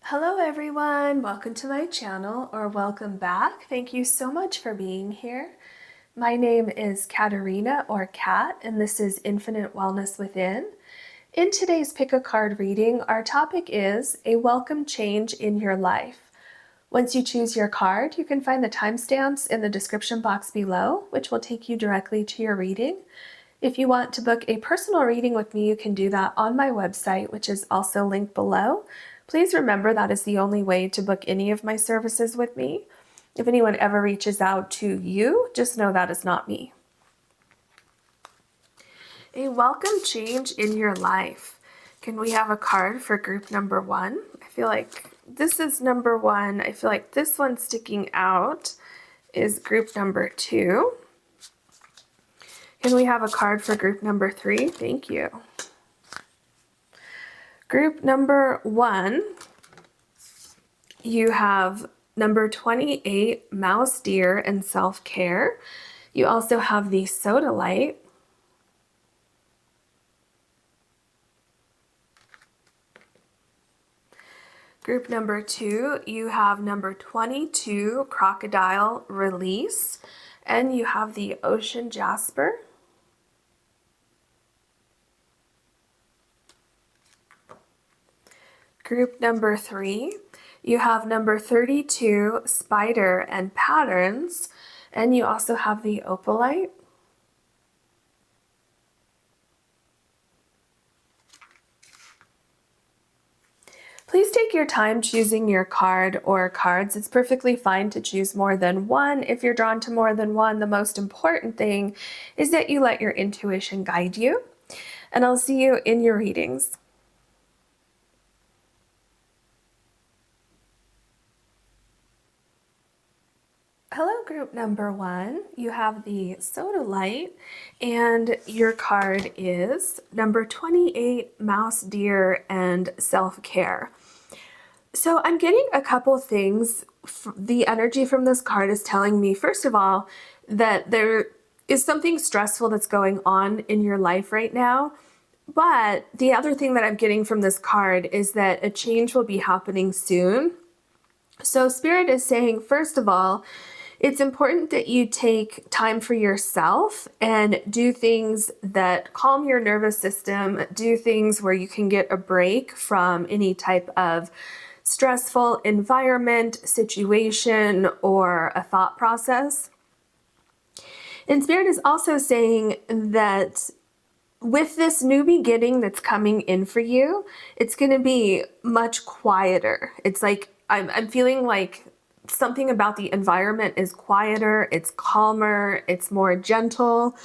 Hello everyone, welcome to my channel, or welcome back. Thank you so much for being here. My name is Caterina, or Kat, and this is Infinite Wellness Within. In today's Pick a Card reading, our topic is a welcome change in your life. Once you choose your card, you can find the timestamps in the description box below, which will take you directly to your reading. If you want to book a personal reading with me, you can do that on my website, which is also linked below. Please remember that is the only way to book any of my services with me. If anyone ever reaches out to you, just know that is not me. A welcome change in your life. Can we have a card for group number 1? I feel like this is number 1. I feel like this one sticking out is group number 2. Can we have a card for group number 3? Thank you. Group number 1, you have number 28, Mouse, Deer, and Self-Care. You also have the Sodalite. Group number 2, you have number 22, Crocodile, Release, and you have the Ocean Jasper. Group number 3, you have number 32, Spider and Patterns, and you also have the Opalite. Please take your time choosing your card or cards. It's perfectly fine to choose more than one. If you're drawn to more than one, the most important thing is that you let your intuition guide you. And I'll see you in your readings. Hello, group number 1. You have the Sodalite, and your card is number 28, Mouse, Deer, and Self-Care. So I'm getting a couple things. The energy from this card is telling me, first of all, that there is something stressful that's going on in your life right now. But the other thing that I'm getting from this card is that a change will be happening soon. So Spirit is saying, first of all, it's important that you take time for yourself and do things that calm your nervous system, do things where you can get a break from any type of stressful environment, situation, or a thought process. And Spirit is also saying that with this new beginning that's coming in for you, it's going to be much quieter. It's like I'm feeling like something about the environment is quieter, it's calmer, it's more gentle.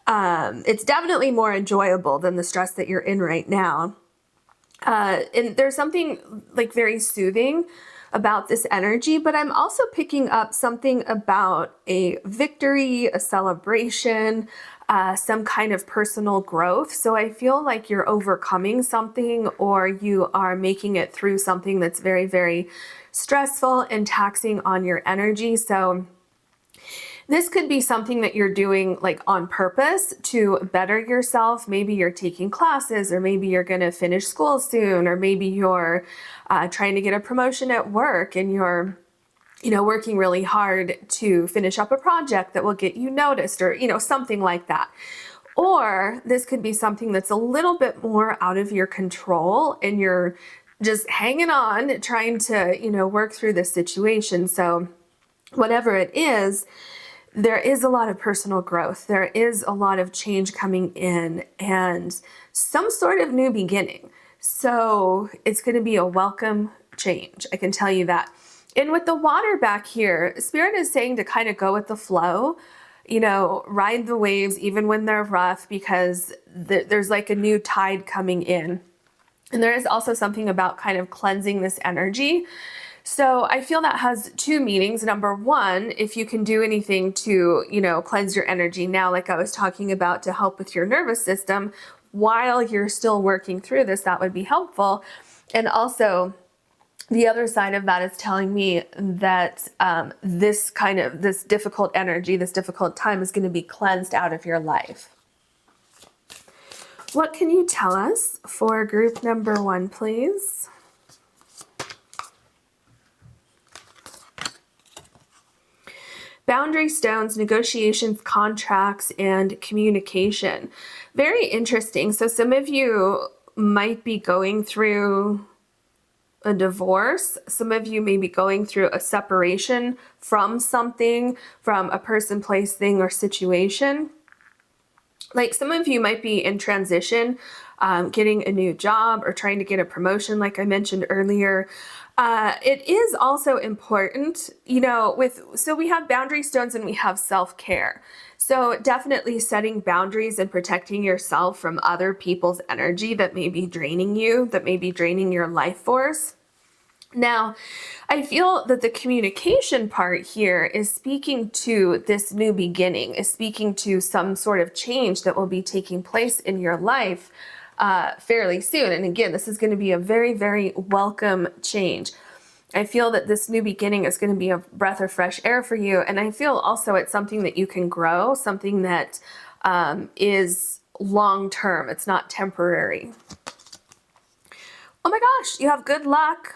It's definitely more enjoyable than the stress that you're in right now. And there's something like very soothing about this energy, but I'm also picking up something about a victory, a celebration, some kind of personal growth. So I feel like you're overcoming something, or you are making it through something that's very, very stressful and taxing on your energy. So this could be something that you're doing like on purpose to better yourself. Maybe you're taking classes, or maybe you're going to finish school soon, or maybe you're trying to get a promotion at work and you're working really hard to finish up a project that will get you noticed, or something like that. Or this could be something that's a little bit more out of your control, and you're just hanging on, trying to work through this situation. So whatever it is, there is a lot of personal growth. There is a lot of change coming in, and some sort of new beginning. So it's going to be a welcome change. I can tell you that. And with the water back here, Spirit is saying to kind of go with the flow, ride the waves even when they're rough, because there's like a new tide coming in. And there is also something about kind of cleansing this energy. So I feel that has two meanings. Number one, if you can do anything to, cleanse your energy now, like I was talking about, to help with your nervous system while you're still working through this, that would be helpful. And also, the other side of that is telling me that this difficult energy, this difficult time is going to be cleansed out of your life. What can you tell us for group number 1, please? Boundary stones, negotiations, contracts, and communication. Very interesting. So some of you might be going through a divorce. Some of you may be going through a separation from something, from a person, place, thing, or situation. Like some of you might be in transition, getting a new job or trying to get a promotion, like I mentioned earlier. It is also important, you know, so we have boundary stones and we have self-care. So definitely setting boundaries and protecting yourself from other people's energy that may be draining you, that may be draining your life force. Now, I feel that the communication part here is speaking to this new beginning, is speaking to some sort of change that will be taking place in your life fairly soon. And again, this is going to be a very, very welcome change. I feel that this new beginning is going to be a breath of fresh air for you. And I feel also it's something that you can grow, something that is long-term. It's not temporary. Oh my gosh, you have good luck.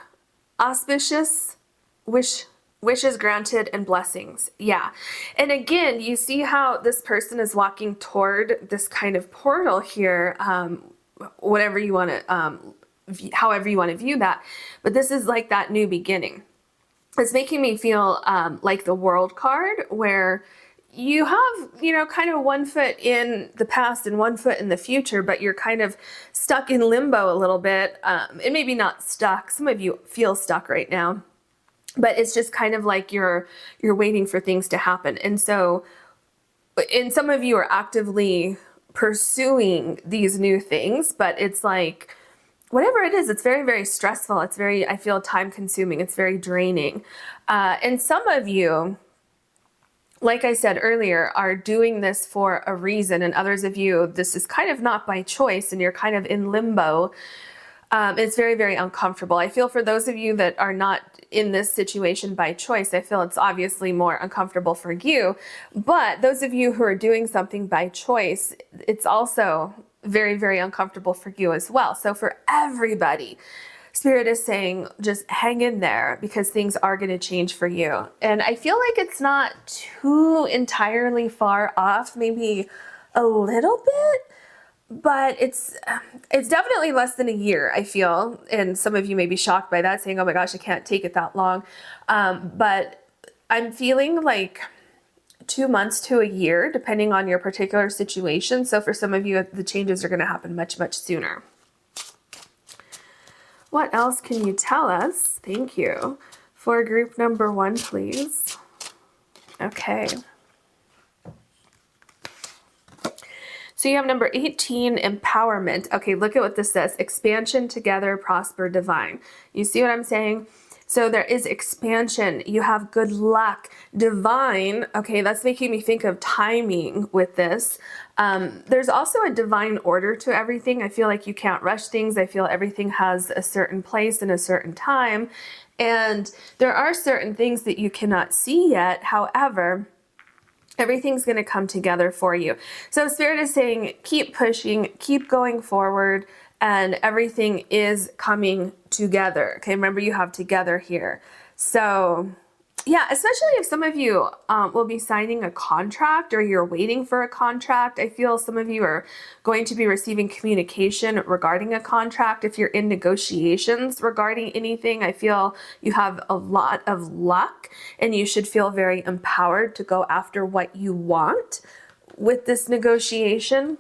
Auspicious, wishes granted, and blessings. Yeah. And again, you see how this person is walking toward this kind of portal here, whatever you want to, however you want to view that. But this is like that new beginning. It's making me feel like the World card, where you have, you know, kind of one foot in the past and one foot in the future, but you're kind of stuck in limbo a little bit. And maybe not stuck. Some of you feel stuck right now, but it's just kind of like you're waiting for things to happen. And so, and some of you are actively pursuing these new things, but it's like, whatever it is, it's very, very stressful. It's very, I feel, time consuming. It's very draining. And some of you, like I said earlier, are doing this for a reason, and others of you, this is kind of not by choice, and you're kind of in limbo. It's very, very uncomfortable. I feel for those of you that are not in this situation by choice, I feel it's obviously more uncomfortable for you. But those of you who are doing something by choice, it's also very, very uncomfortable for you as well. So for everybody, Spirit is saying, just hang in there, because things are going to change for you. And I feel like it's not too entirely far off, maybe a little bit, but it's definitely less than a year, I feel. And some of you may be shocked by that, saying, oh my gosh, I can't take it that long. But I'm feeling like 2 months to a year, depending on your particular situation. So for some of you, the changes are going to happen much, much sooner. What else can you tell us? Thank you. For group number 1, please. Okay. So you have number 18, empowerment. Okay, look at what this says. Expansion, together, prosper, divine. You see what I'm saying? So there is expansion. You have good luck. Divine. Okay, that's making me think of timing with this. There's also a divine order to everything. I feel like you can't rush things. I feel everything has a certain place and a certain time. And there are certain things that you cannot see yet. However, everything's going to come together for you. So Spirit is saying, keep pushing, keep going forward, and everything is coming together. Okay, remember you have together here. So yeah, especially if some of you will be signing a contract, or you're waiting for a contract. I feel some of you are going to be receiving communication regarding a contract. If you're in negotiations regarding anything, I feel you have a lot of luck, and you should feel very empowered to go after what you want with this negotiation.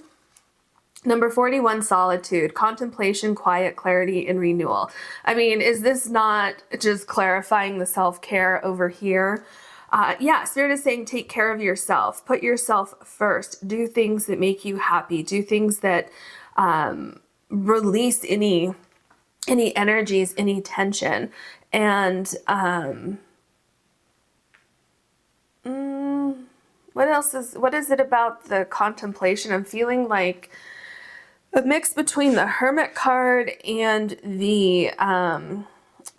Number 41, solitude, contemplation, quiet, clarity, and renewal. I mean, is this not just clarifying the self-care over here? Yeah, Spirit is saying, take care of yourself. Put yourself first. Do things that make you happy. Do things that release any energies, any tension. And what is it about the contemplation? I'm feeling like a mix between the Hermit card and the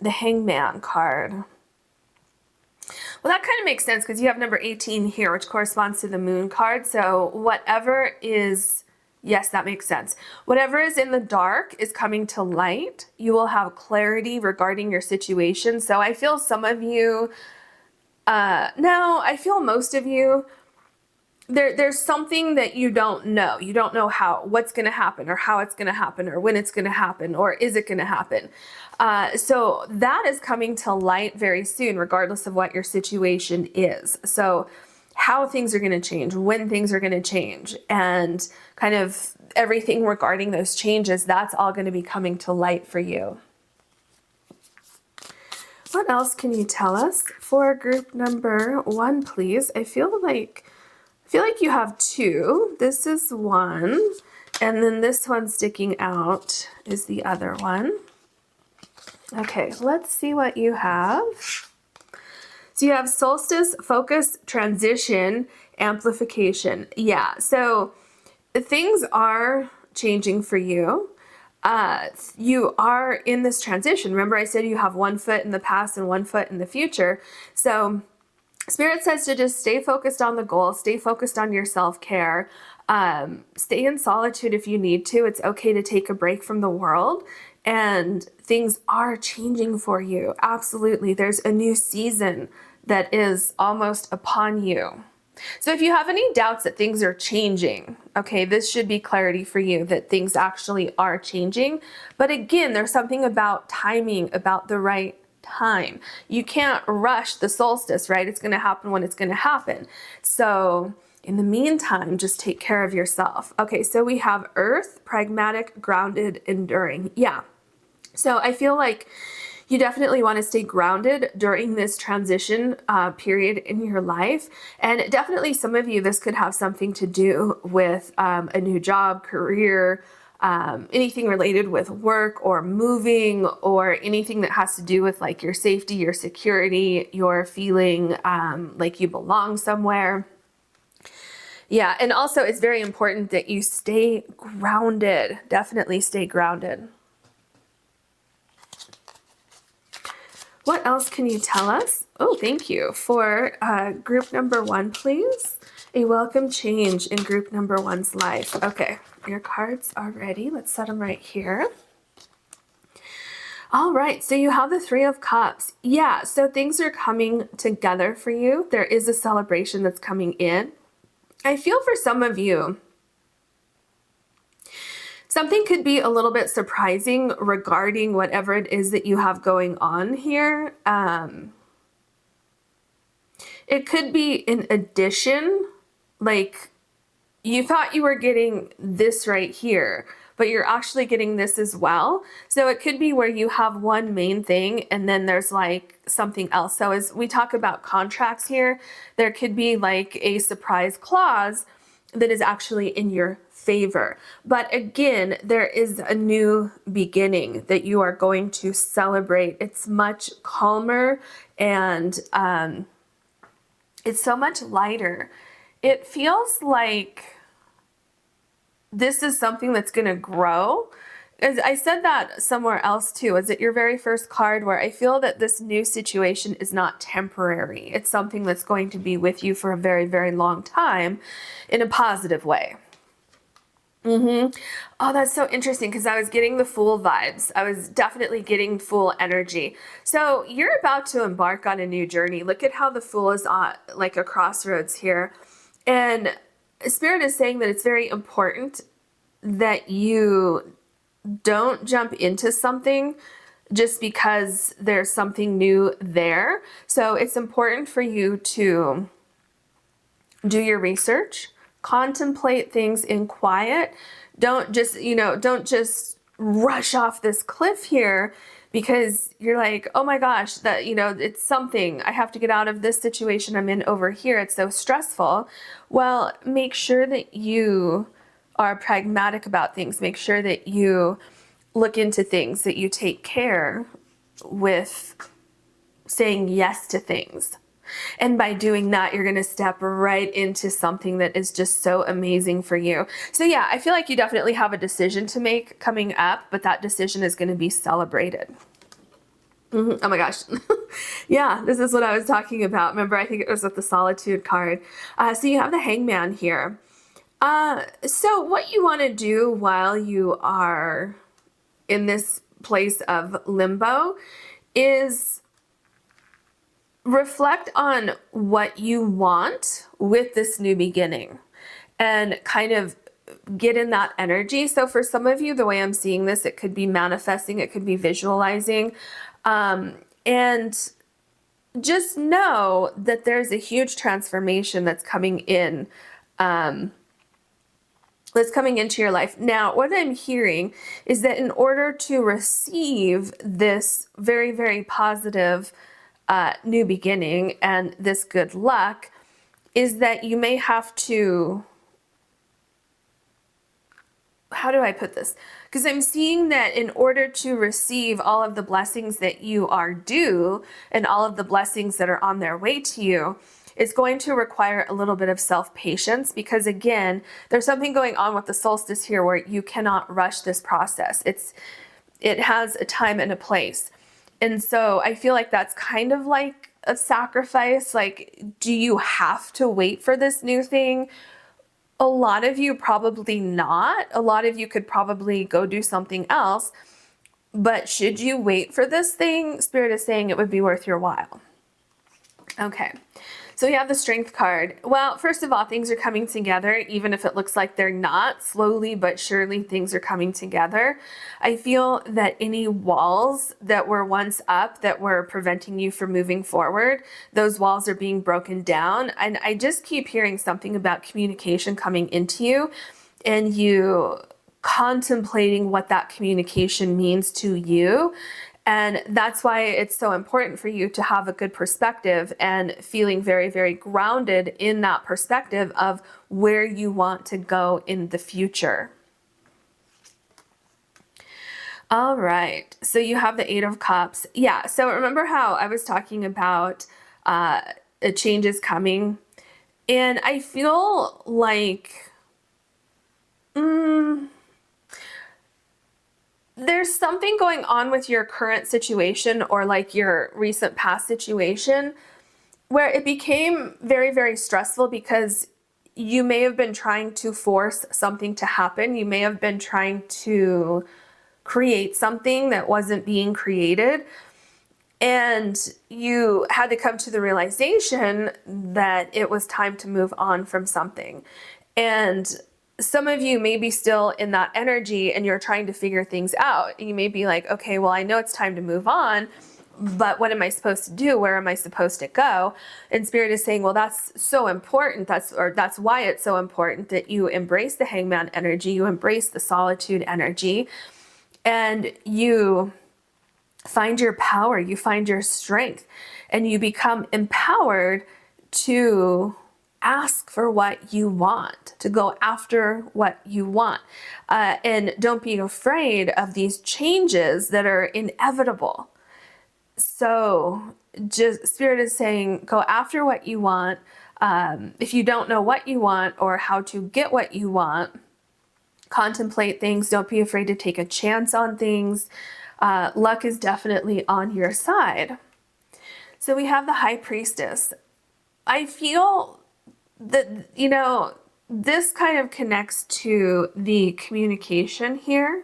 Hangman card. Well, that kind of makes sense, because you have number 18 here, which corresponds to the Moon card. So whatever is, yes, that makes sense. Whatever is in the dark is coming to light. You will have clarity regarding your situation. So I feel some of you Now, I feel most of you, there's something that you don't know. You don't know what's going to happen, or how it's going to happen, or when it's going to happen, or is it going to happen. So that is coming to light very soon, regardless of what your situation is. So how things are going to change, when things are going to change, and kind of everything regarding those changes, that's all going to be coming to light for you. What else can you tell us for group number 1, please? I feel like you have 2. This is one, and then this one sticking out is the other one. Okay, let's see what you have. So you have solstice, focus, transition, amplification. Yeah, so things are changing for you. You are in this transition. Remember I said you have 1 foot in the past and 1 foot in the future. So Spirit says to just stay focused on the goal, stay focused on your self-care, stay in solitude if you need to. It's okay to take a break from the world, and things are changing for you. Absolutely. There's a new season that is almost upon you. So if you have any doubts that things are changing, okay, this should be clarity for you that things actually are changing. But again, there's something about timing, about the right time. You can't rush the solstice, right? It's going to happen when it's going to happen. So in the meantime, just take care of yourself. Okay, so we have earth, pragmatic, grounded, enduring. Yeah. So I feel like you definitely want to stay grounded during this transition period in your life. And definitely some of you, this could have something to do with a new job, career, anything related with work or moving, or anything that has to do with like your safety, your security, your feeling like you belong somewhere. Yeah, and also it's very important that you stay grounded. Definitely stay grounded. What else can you tell us? Oh, thank you. For group number 1, please. A welcome change in group number 1's life. Okay, your cards are ready. Let's set them right here. All right, so you have the 3 of Cups. Yeah, so things are coming together for you. There is a celebration that's coming in. I feel for some of you, something could be a little bit surprising regarding whatever it is that you have going on here. It could be in addition, like you thought you were getting this right here, but you're actually getting this as well. So it could be where you have one main thing and then there's like something else. So as we talk about contracts here, there could be like a surprise clause that is actually in your favor. But again, there is a new beginning that you are going to celebrate. It's much calmer and it's so much lighter. It feels like this is something that's going to grow. As I said that somewhere else too, is it your very first card where I feel that this new situation is not temporary. It's something that's going to be with you for a very, very long time in a positive way. Oh, that's so interesting because I was getting the Fool vibes. I was definitely getting Fool energy. So you're about to embark on a new journey. Look at how the Fool is on like a crossroads here. And Spirit is saying that it's very important that you don't jump into something just because there's something new there. So it's important for you to do your research, contemplate things in quiet. Don't just, don't just rush off this cliff here because you're like, oh my gosh, that, it's something. I have to get out of this situation I'm in over here. It's so stressful. Well, make sure that you are pragmatic about things. Make sure that you look into things, that you take care with saying yes to things. And by doing that, you're going to step right into something that is just so amazing for you. So yeah, I feel like you definitely have a decision to make coming up, but that decision is going to be celebrated. Oh my gosh. Yeah, this is what I was talking about. Remember, I think it was with the Solitude card. So you have the Hangman here. So what you want to do while you are in this place of limbo is reflect on what you want with this new beginning and kind of get in that energy. So for some of you, the way I'm seeing this, it could be manifesting, it could be visualizing. And just know that there's a huge transformation that's coming in, that's coming into your life. Now, what I'm hearing is that in order to receive this very, very positive new beginning and this good luck, is that you may have to, how do I put this? Because I'm seeing that in order to receive all of the blessings that you are due and all of the blessings that are on their way to you, it's going to require a little bit of self-patience, because again, there's something going on with the solstice here where you cannot rush this process. It has a time and a place. And so I feel like that's kind of like a sacrifice. Like, do you have to wait for this new thing? A lot of you probably not. A lot of you could probably go do something else. But should you wait for this thing? Spirit is saying it would be worth your while. Okay. So we have the Strength card. Well, first of all, things are coming together, even if it looks like they're not. Slowly but surely, things are coming together. I feel that any walls that were once up that were preventing you from moving forward, those walls are being broken down. And I just keep hearing something about communication coming into you and you contemplating what that communication means to you. And that's why it's so important for you to have a good perspective and feeling very, very grounded in that perspective of where you want to go in the future. All right, so you have the 8 of Cups. Yeah, so remember how I was talking about a change is coming? And I feel like there's something going on with your current situation or like your recent past situation where it became very, very stressful because you may have been trying to force something to happen. You may have been trying to create something that wasn't being created. And you had to come to the realization that it was time to move on from something. And some of you may be still in that energy and you're trying to figure things out. You may be like, okay, well, I know it's time to move on, but what am I supposed to do? Where am I supposed to go? And Spirit is saying, well, that's so important. That's why it's so important that you embrace the Hangman energy, you embrace the solitude energy, and you find your power, you find your strength, and you become empowered to ask for what you want, to go after what you want. And don't be afraid of these changes that are inevitable. So just Spirit is saying, go after what you want. If you don't know what you want or how to get what you want, contemplate things. Don't be afraid to take a chance on things. Luck is definitely on your side. So we have the High Priestess. I feel that, you know, this kind of connects to the communication here.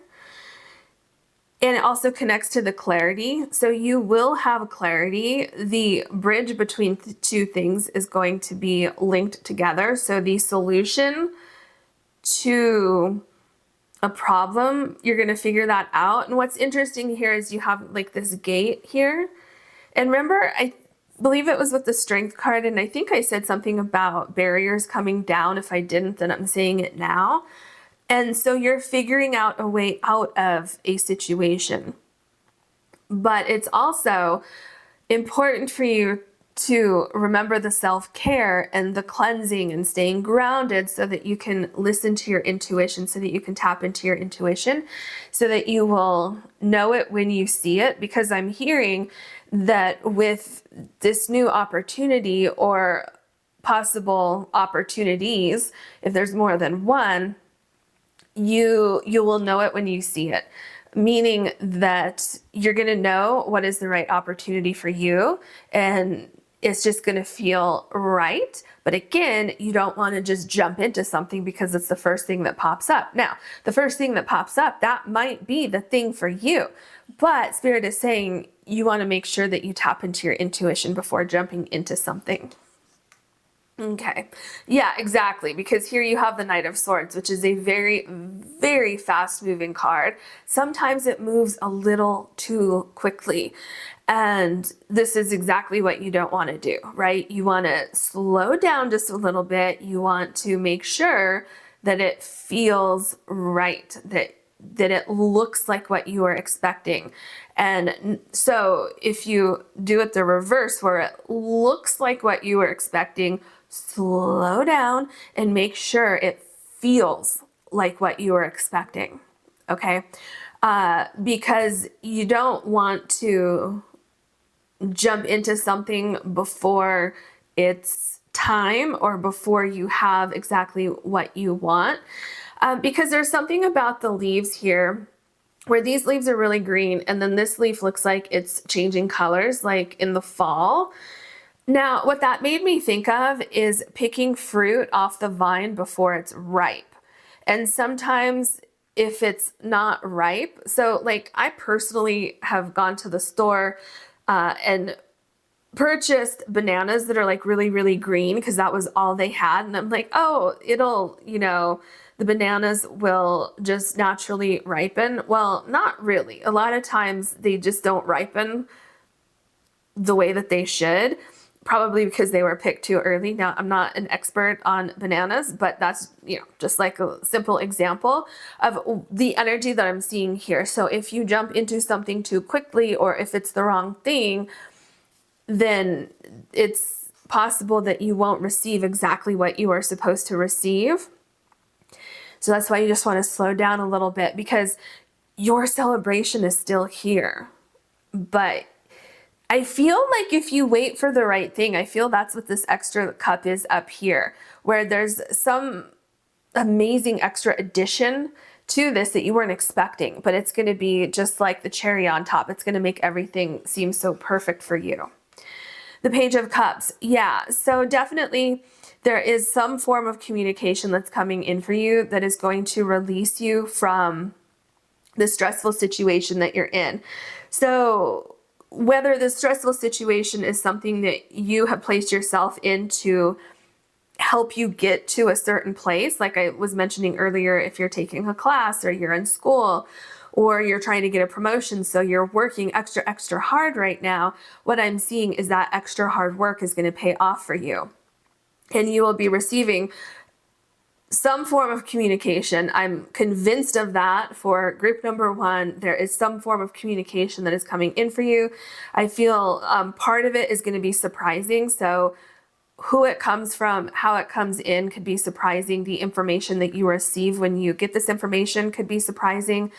And it also connects to the clarity. So you will have clarity. The bridge between the two things is going to be linked together. So the solution to a problem, you're going to figure that out. And what's interesting here is you have like this gate here. And remember, I believe it was with the Strength card, and I think I said something about barriers coming down. If I didn't, then I'm saying it now. And so you're figuring out a way out of a situation. But it's also important for you to remember the self-care and the cleansing and staying grounded so that you can listen to your intuition, so that you can tap into your intuition, so that you will know it when you see it. Because I'm hearing that with this new opportunity or possible opportunities, if there's more than one, you will know it when you see it. Meaning that you're going to know what is the right opportunity for you, and it's just going to feel right. But again, you don't want to just jump into something because it's the first thing that pops up. Now, the first thing that pops up, that might be the thing for you. But Spirit is saying you want to make sure that you tap into your intuition before jumping into something. Okay. Yeah, exactly. Because here you have the Knight of Swords, which is a very, very fast moving card. Sometimes it moves a little too quickly. And this is exactly what you don't want to do, right? You want to slow down just a little bit. You want to make sure that it feels right, that it looks like what you are expecting. And so if you do it the reverse, where it looks like what you were expecting, slow down and make sure it feels like what you were expecting. Okay. Because you don't want to jump into something before it's time or before you have exactly what you want. Because there's something about the leaves here where these leaves are really green and then this leaf looks like it's changing colors like in the fall. Now, what that made me think of is picking fruit off the vine before it's ripe. And sometimes if it's not ripe, so like I personally have gone to the store and purchased bananas that are like really, really green because that was all they had. And I'm like, oh, it'll, the bananas will just naturally ripen. Well, not really. A lot of times they just don't ripen the way that they should, probably because they were picked too early. Now, I'm not an expert on bananas, but that's, just like a simple example of the energy that I'm seeing here. So if you jump into something too quickly or if it's the wrong thing, then it's possible that you won't receive exactly what you are supposed to receive. So that's why you just want to slow down a little bit because your celebration is still here. But I feel like if you wait for the right thing, I feel that's what this extra cup is up here, where there's some amazing extra addition to this that you weren't expecting, but it's going to be just like the cherry on top. It's going to make everything seem so perfect for you. The Page of Cups. Yeah, so definitely there is some form of communication that's coming in for you that is going to release you from the stressful situation that you're in. So whether the stressful situation is something that you have placed yourself in to help you get to a certain place, like I was mentioning earlier, if you're taking a class or you're in school, or you're trying to get a promotion, so you're working extra hard right now, what I'm seeing is that extra hard work is going to pay off for you. And you will be receiving some form of communication. I'm convinced of that for group number 1. There is some form of communication that is coming in for you. I feel part of it is going to be surprising. So who it comes from, how it comes in could be surprising. The information that you receive when you get this information could be surprising.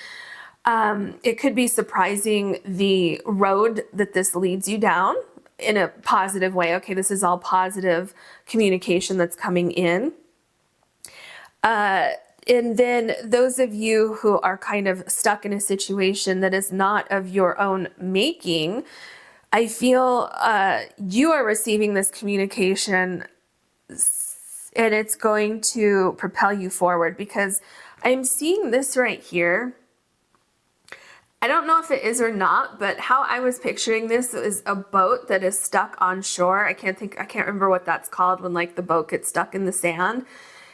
It could be surprising the road that this leads you down in a positive way. Okay, this is all positive communication that's coming in. And then those of you who are kind of stuck in a situation that is not of your own making, I feel you are receiving this communication and it's going to propel you forward, because I'm seeing this right here. I don't know if it is or not, but how I was picturing this is a boat that is stuck on shore. I can't remember what that's called when like the boat gets stuck in the sand.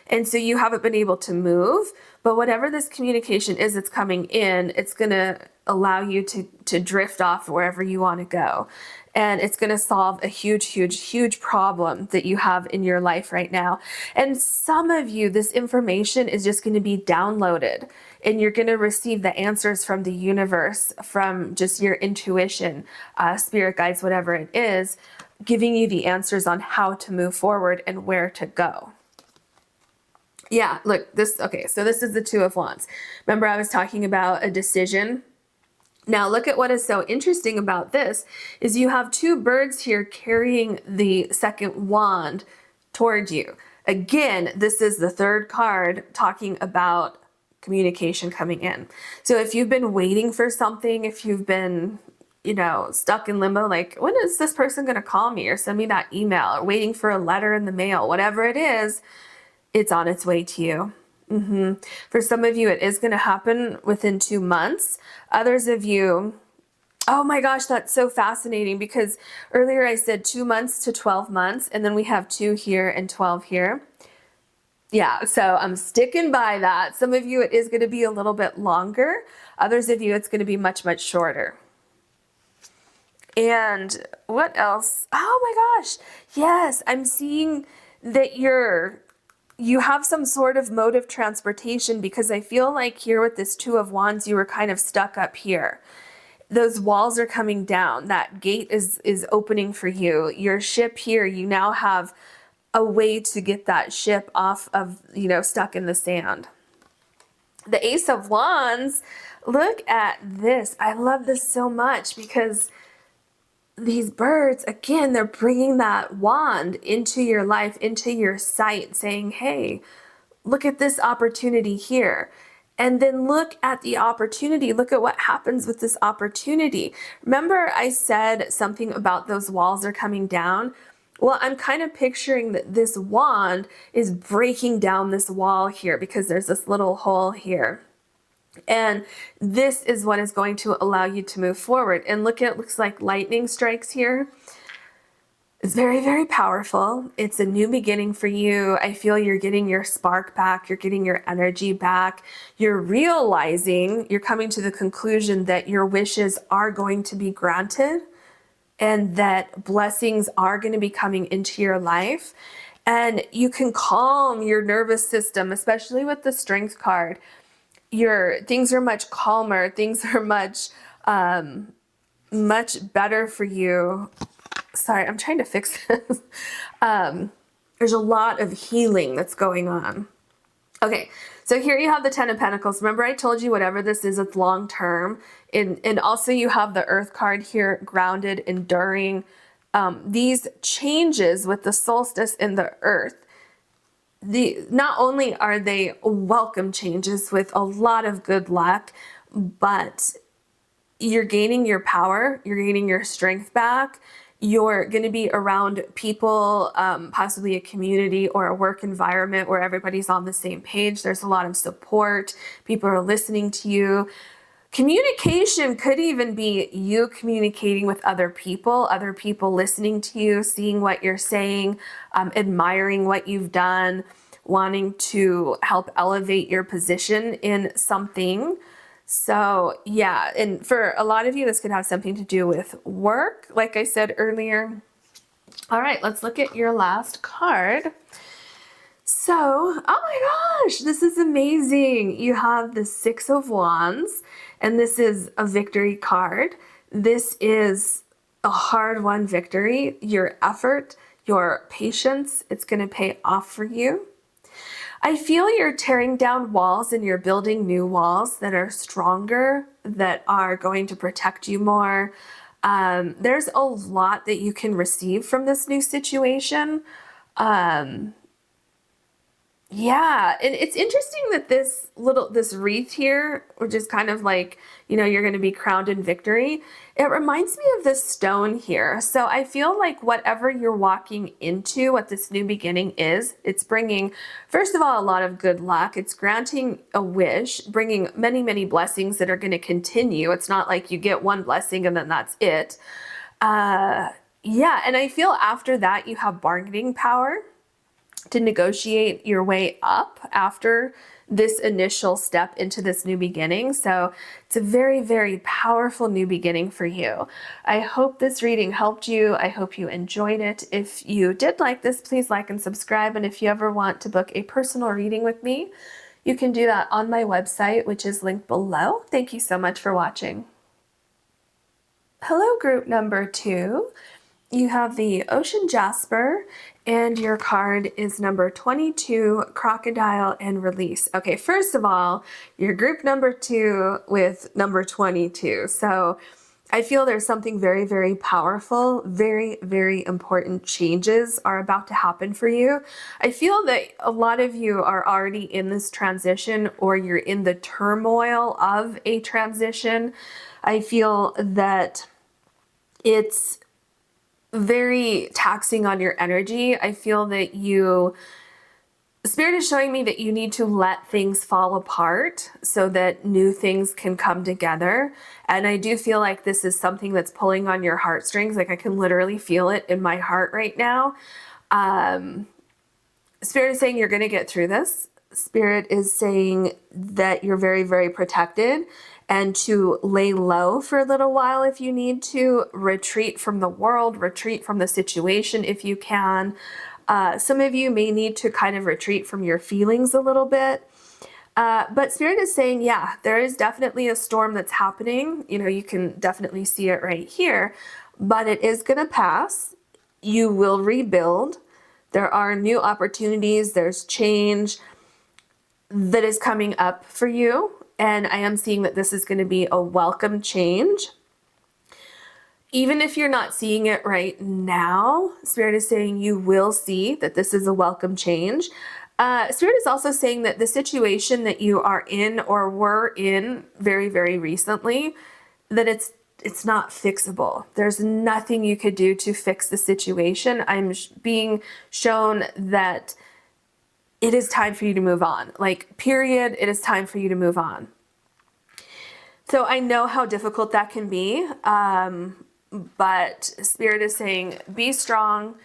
And so you haven't been able to move, but whatever this communication is that's coming in, it's going to allow you to drift off wherever you want to go. And it's going to solve a huge problem that you have in your life right now. And some of you, this information is just going to be downloaded and you're going to receive the answers from the universe, from just your intuition, spirit guides, whatever it is, giving you the answers on how to move forward and where to go. Yeah, look, okay, so this is the Two of Wands. Remember I was talking about a decision? Now look at what is so interesting about this is you have two birds here carrying the second wand toward you. Again, this is the third card talking about communication coming in. So if you've been waiting for something, if you've been, stuck in limbo, like when is this person going to call me or send me that email, or waiting for a letter in the mail, whatever it is, it's on its way to you. For some of you, it is going to happen within 2 months. Others of you, Oh my gosh, that's so fascinating because earlier I said 2 months to 12 months, and then we have 2 here and 12 here. Yeah, so I'm sticking by that. Some of you, it is going to be a little bit longer. Others of you, it's going to be much, much shorter. And what else? Oh my gosh. Yes, I'm seeing that you have some sort of mode of transportation, because I feel like here with this Two of Wands, you were kind of stuck up here. Those walls are coming down. That gate is opening for you. Your ship here, you now have a way to get that ship off of, stuck in the sand. The Ace of Wands, look at this. I love this so much because these birds, again, they're bringing that wand into your life, into your sight, saying, hey, look at this opportunity here. And then look at the opportunity. Look at what happens with this opportunity. Remember I said something about those walls are coming down? Well, I'm kind of picturing that this wand is breaking down this wall here because there's this little hole here. And this is what is going to allow you to move forward. And look, it looks like lightning strikes here. It's very, very powerful. It's a new beginning for you. I feel you're getting your spark back. You're getting your energy back. You're realizing, you're coming to the conclusion that your wishes are going to be granted and that blessings are going to be coming into your life. And you can calm your nervous system, especially with the Strength card. Things are much calmer. Things are much better for you. Sorry, I'm trying to fix this. There's a lot of healing that's going on. Okay, so here you have the Ten of Pentacles. Remember I told you whatever this is, it's long term. And also you have the Earth card here, grounded, enduring. These changes with the solstice in the Earth, not only are they welcome changes with a lot of good luck, but you're gaining your power, you're gaining your strength back. You're going to be around people, possibly a community or a work environment where everybody's on the same page. There's a lot of support. People are listening to you. Communication could even be you communicating with other people listening to you, seeing what you're saying, admiring what you've done, wanting to help elevate your position in something. So yeah, and for a lot of you, this could have something to do with work, like I said earlier. All right, let's look at your last card. So, oh my gosh, this is amazing. You have the Six of Wands, and this is a victory card. This is a hard-won victory. Your effort, your patience, it's going to pay off for you. I feel you're tearing down walls and you're building new walls that are stronger, that are going to protect you more. There's a lot that you can receive from this new situation. Yeah, and it's interesting that this wreath here, which is kind of like, you're going to be crowned in victory. It reminds me of this stone here. So I feel like whatever you're walking into, what this new beginning is, it's bringing, first of all, a lot of good luck. It's granting a wish, bringing many, many blessings that are going to continue. It's not like you get one blessing and then that's it. Yeah, and I feel after that you have bargaining power to negotiate your way up after this initial step into this new beginning. So it's a very, very powerful new beginning for you. I hope this reading helped you. I hope you enjoyed it. If you did like this, please like and subscribe. And if you ever want to book a personal reading with me, you can do that on my website, which is linked below. Thank you so much for watching. Hello, group number 2. You have the Ocean Jasper, and your card is number 22, Crocodile and Release. Okay, first of all, you're group number 2 with number 22. So I feel there's something very, very powerful, very, very important changes are about to happen for you. I feel that a lot of you are already in this transition, or you're in the turmoil of a transition. I feel that it's very taxing on your energy. I feel that you Spirit is showing me that you need to let things fall apart so that new things can come together. And I do feel like this is something that's pulling on your heartstrings. Like I can literally feel it in my heart right now. Spirit is saying you're going to get through this. Spirit is saying that you're very, very protected, and to lay low for a little while if you need to, retreat from the world, retreat from the situation if you can. Some of you may need to kind of retreat from your feelings a little bit. But Spirit is saying, yeah, there is definitely a storm that's happening. You know, you can definitely see it right here, but it is going to pass. You will rebuild. There are new opportunities. There's change that is coming up for you. And I am seeing that this is going to be a welcome change. Even if you're not seeing it right now, Spirit is saying you will see that this is a welcome change. Spirit is also saying that the situation that you are in or were in very, very recently, that it's not fixable. There's nothing you could do to fix the situation. I'm being shown that it is time for you to move on. Like, period, it is time for you to move on. So I know how difficult that can be. But Spirit is saying, be strong.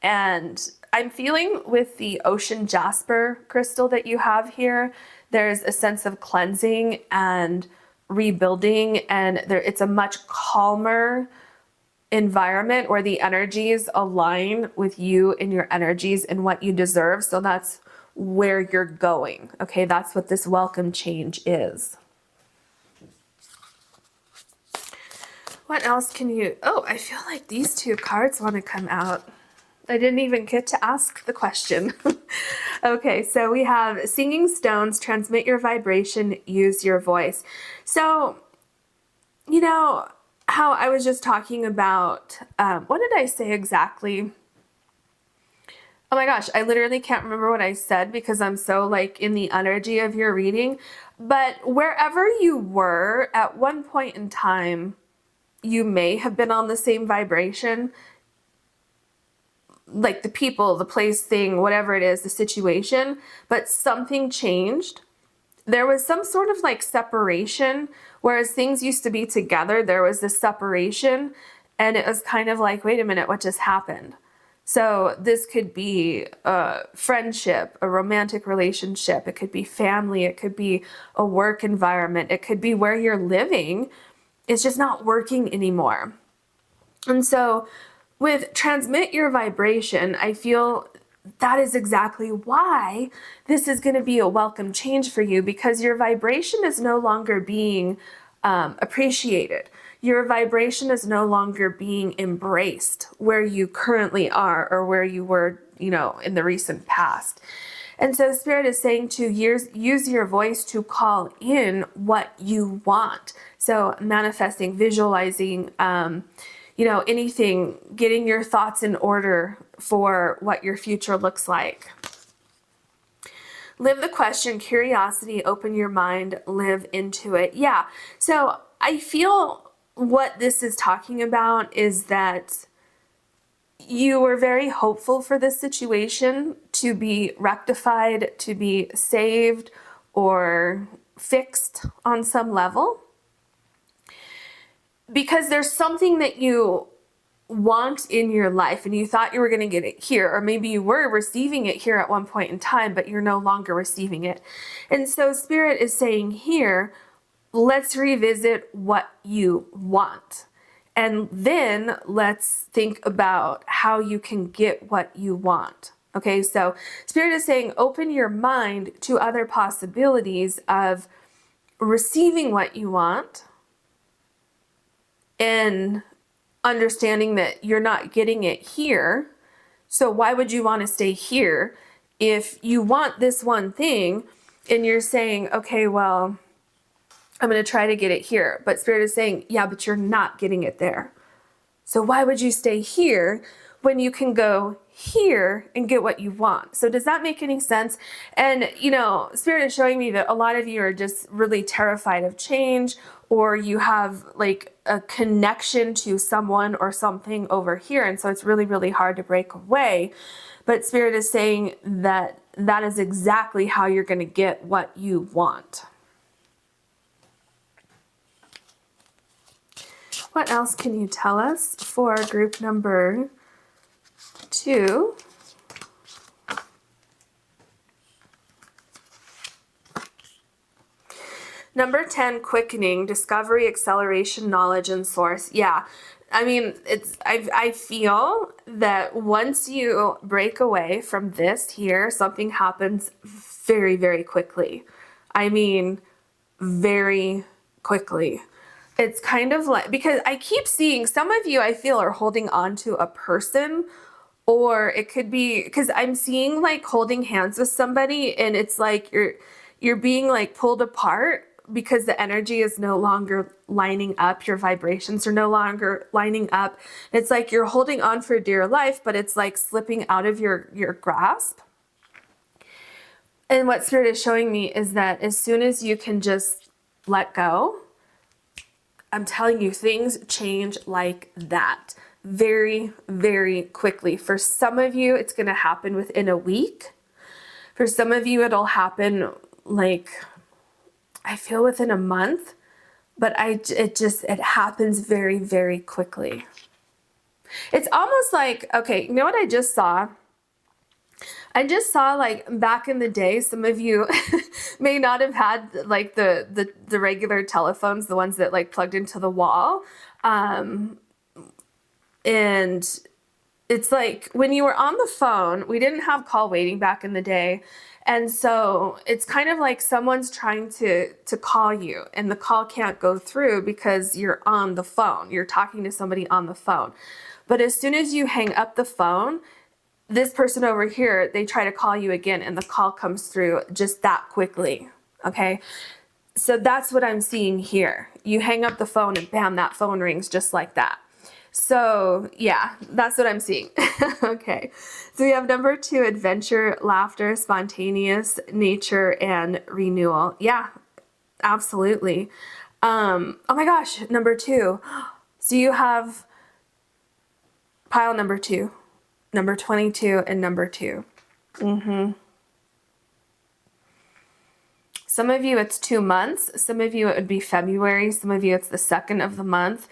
And I'm feeling with the ocean Jasper crystal that you have here, there's a sense of cleansing and rebuilding, and it's a much calmer environment where the energies align with you and your energies and what you deserve. So that's where you're going. Okay, that's what this welcome change is. What else can you... Oh, I feel like these two cards want to come out. I didn't even get to ask the question. Okay, so we have Singing Stones, transmit your vibration, use your voice. So, you know how I was just talking about... what did I say exactly? Oh my gosh, I literally can't remember what I said because I'm so like in the energy of your reading. But wherever you were at one point in time, you may have been on the same vibration, like the people, the place, thing, whatever it is, the situation, but something changed. There was some sort of like separation, whereas things used to be together, there was this separation, and it was kind of like, wait a minute, what just happened? So this could be a friendship, a romantic relationship, it could be family, it could be a work environment, it could be where you're living. It's just not working anymore. And so with transmit your vibration, I feel that is exactly why this is going to be a welcome change for you, because your vibration is no longer being appreciated. Your vibration is no longer being embraced where you currently are or where you were, you know, in the recent past. And so Spirit is saying to use your voice to call in what you want. So manifesting, visualizing, you know, anything, getting your thoughts in order for what your future looks like. Live the question, curiosity, open your mind, live into it. Yeah, so I feel what this is talking about is that you were very hopeful for this situation to be rectified, to be saved or fixed on some level, because there's something that you want in your life and you thought you were going to get it here, or maybe you were receiving it here at one point in time, but you're no longer receiving it. And so Spirit is saying here, let's revisit what you want. And then let's think about how you can get what you want. Okay, so Spirit is saying open your mind to other possibilities of receiving what you want and understanding that you're not getting it here. So why would you want to stay here if you want this one thing and you're saying, okay, well, I'm going to try to get it here. But Spirit is saying, yeah, but you're not getting it there. So why would you stay here when you can go here and get what you want? So does that make any sense? And, you know, Spirit is showing me that a lot of you are just really terrified of change, or you have like a connection to someone or something over here. And so it's really, really hard to break away. But Spirit is saying that that is exactly how you're going to get what you want. What else can you tell us for group number 2? Number 10, quickening, discovery, acceleration, knowledge, and source. Yeah, I mean, I feel that once you break away from this here, something happens very, very quickly. I mean, very quickly. It's kind of like, because I keep seeing some of you, I feel, are holding on to a person, or it could be, because I'm seeing like holding hands with somebody, and it's like you're being like pulled apart because the energy is no longer lining up. Your vibrations are no longer lining up. It's like you're holding on for dear life, but it's like slipping out of your grasp. And what Spirit is showing me is that as soon as you can just let go, I'm telling you, things change like that very, very quickly. For some of you, it's going to happen within a week. For some of you, it'll happen like, I feel, within a month, but it happens very, very quickly. It's almost like, okay, you know what I just saw? I just saw, like, back in the day, some of you may not have had like the regular telephones, the ones that like plugged into the wall. And it's like when you were on the phone, we didn't have call waiting back in the day. And so it's kind of like someone's trying to call you, and the call can't go through because you're on the phone. You're talking to somebody on the phone. But as soon as you hang up the phone, this person over here, they try to call you again, and the call comes through just that quickly, okay? So that's what I'm seeing here. You hang up the phone and bam, that phone rings just like that. So yeah, that's what I'm seeing. Okay, so we have number 2, adventure, laughter, spontaneous, nature, and renewal. Yeah, absolutely. Oh my gosh, number 2. So you have pile number 2. Number 22 and number 2. Some of you, it's 2 months. Some of you, it would be February. Some of you, it's the 2nd of the month.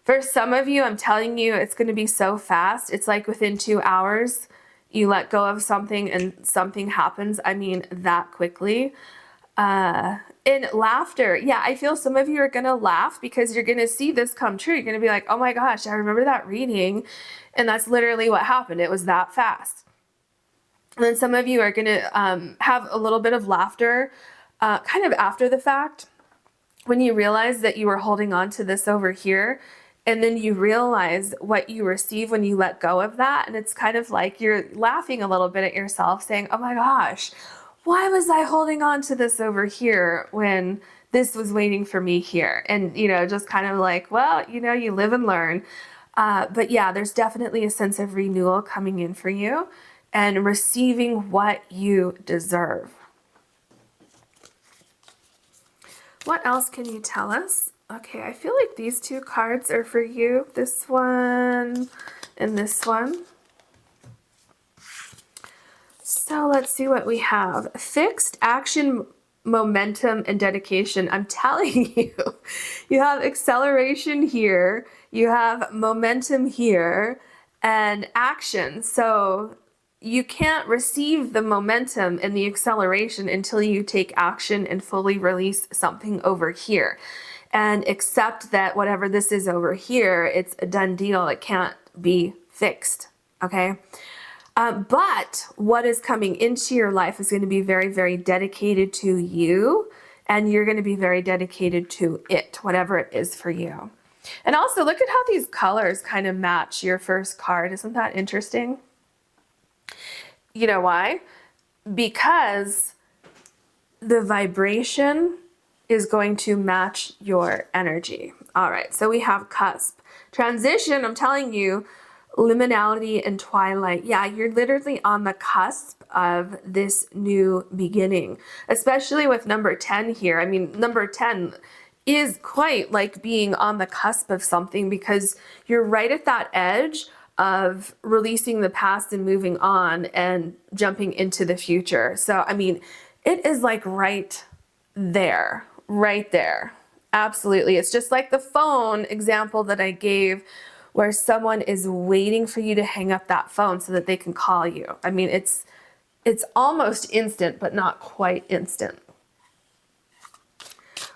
For some of you, I'm telling you, it's going to be so fast. It's like within 2 hours, you let go of something and something happens. I mean, that quickly. In laughter, yeah, I feel some of you are going to laugh because you're going to see this come true. You're going to be like, oh my gosh, I remember that reading. And that's literally what happened. It was that fast. And then some of you are going to have a little bit of laughter kind of after the fact, when you realize that you were holding on to this over here. And then you realize what you receive when you let go of that. And it's kind of like you're laughing a little bit at yourself saying, oh my gosh, why was I holding on to this over here when this was waiting for me here? And, you know, just kind of like, well, you know, you live and learn. But yeah, there's definitely a sense of renewal coming in for you and receiving what you deserve. What else can you tell us? Okay, I feel like these 2 cards are for you. This one and this one. So let's see what we have. Fixed action, momentum, and dedication. I'm telling you, you have acceleration here, you have momentum here, and action. So you can't receive the momentum and the acceleration until you take action and fully release something over here and accept that whatever this is over here, it's a done deal. It can't be fixed, okay? But what is coming into your life is going to be very, very dedicated to you, and you're going to be very dedicated to it, whatever it is for you. And also, look at how these colors kind of match your first card. Isn't that interesting? You know why? Because the vibration is going to match your energy. All right, so we have cusp. Transition, I'm telling you, liminality and twilight. Yeah, you're literally on the cusp of this new beginning, especially with number 10 here. I mean, number 10 is quite like being on the cusp of something because you're right at that edge of releasing the past and moving on and jumping into the future. So, I mean, it is like right there, right there. Absolutely. It's just like the phone example that I gave, where someone is waiting for you to hang up that phone so that they can call you. I mean, it's almost instant, but not quite instant.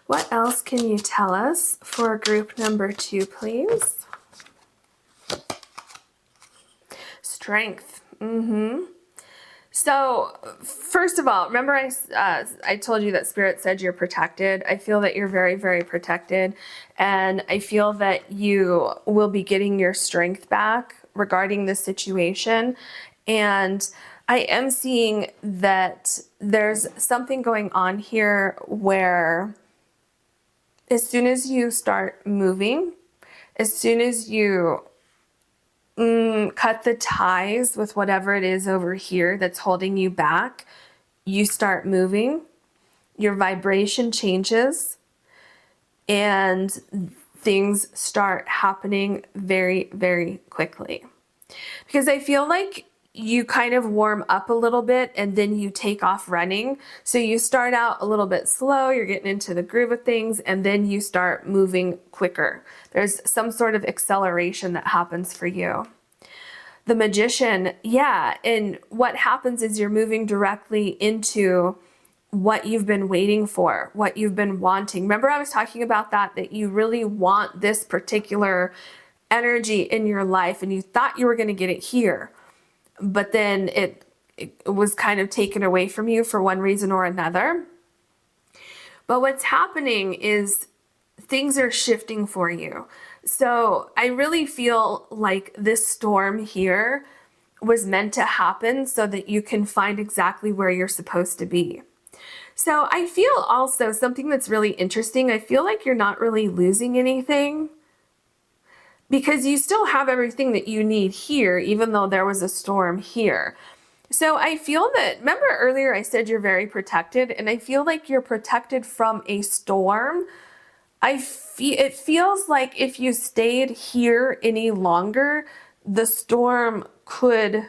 What else can you tell us for group number 2, please? Strength. So first of all, remember I told you that Spirit said you're protected. I feel that you're very, very protected. And I feel that you will be getting your strength back regarding this situation. And I am seeing that there's something going on here where as soon as you start moving, as soon as you cut the ties with whatever it is over here that's holding you back, you start moving, your vibration changes, and things start happening very, very quickly. Because I feel like you kind of warm up a little bit and then you take off running. So you start out a little bit slow, you're getting into the groove of things, and then you start moving quicker. There's some sort of acceleration that happens for you. The Magician, yeah, and what happens is you're moving directly into what you've been waiting for, what you've been wanting. Remember I was talking about that you really want this particular energy in your life and you thought you were going to get it here, but then it was kind of taken away from you for one reason or another. But what's happening is things are shifting for you. So I really feel like this storm here was meant to happen so that you can find exactly where you're supposed to be. So I feel also something that's really interesting. I feel like you're not really losing anything because you still have everything that you need here, even though there was a storm here. So I feel that, remember earlier I said you're very protected, and I feel like you're protected from a storm. It feels like if you stayed here any longer, the storm could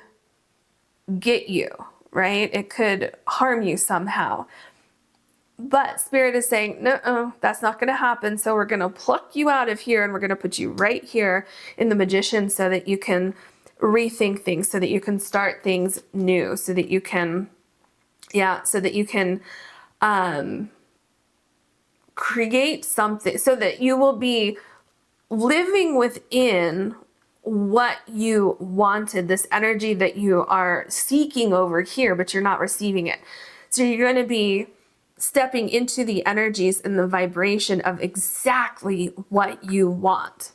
get you, right? It could harm you somehow. But Spirit is saying, no, that's not going to happen. So we're going to pluck you out of here and we're going to put you right here in the Magician so that you can rethink things, so that you can start things new, so that you can, create something, so that you will be living within what you wanted, this energy that you are seeking over here, but you're not receiving it. So you're going to be stepping into the energies and the vibration of exactly what you want.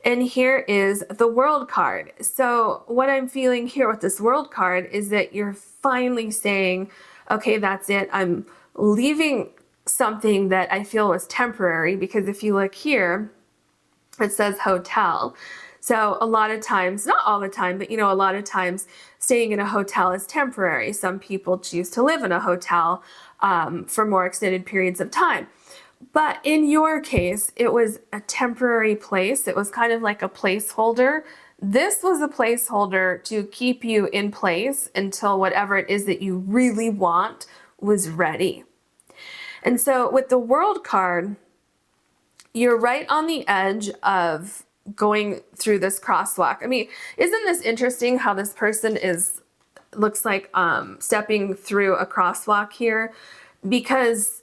And here is the World card. So what I'm feeling here with this World card is that you're finally saying, okay, that's it. I'm leaving something that I feel was temporary, because if you look here, it says hotel. So a lot of times, not all the time, but a lot of times staying in a hotel is temporary. Some people choose to live in a hotel for more extended periods of time. But in your case, it was a temporary place. It was kind of like a placeholder. This was a placeholder to keep you in place until whatever it is that you really want was ready. And so with the World card, you're right on the edge of going through this crosswalk. I mean, isn't this interesting how this person looks like stepping through a crosswalk here? Because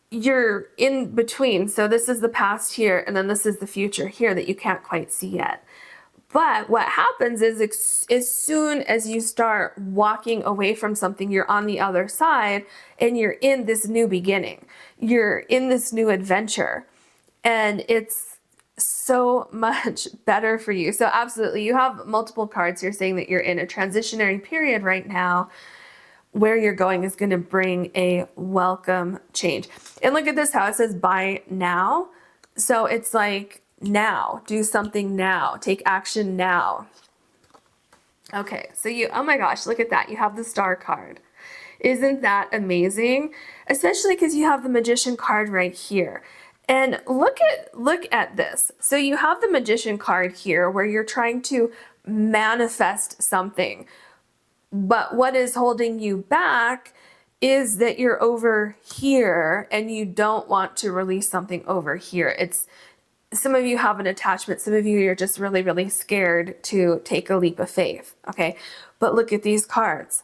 you're in between. So this is the past here, and then this is the future here that you can't quite see yet. But what happens is as soon as you start walking away from something, you're on the other side and you're in this new beginning. You're in this new adventure, and it's so much better for you. So absolutely, you have multiple cards here saying that you're in a transitionary period right now. Where you're going is going to bring a welcome change. And look at this, how it says buy now. So it's like now, do something now, take action now. Okay, so oh my gosh, look at that. You have the Star card. Isn't that amazing? Especially because you have the Magician card right here. And look at this. So you have the Magician card here where you're trying to manifest something. But what is holding you back is that you're over here and you don't want to release something over here. It's some of you have an attachment. Some of you are just really, really scared to take a leap of faith. Okay. But look at these cards.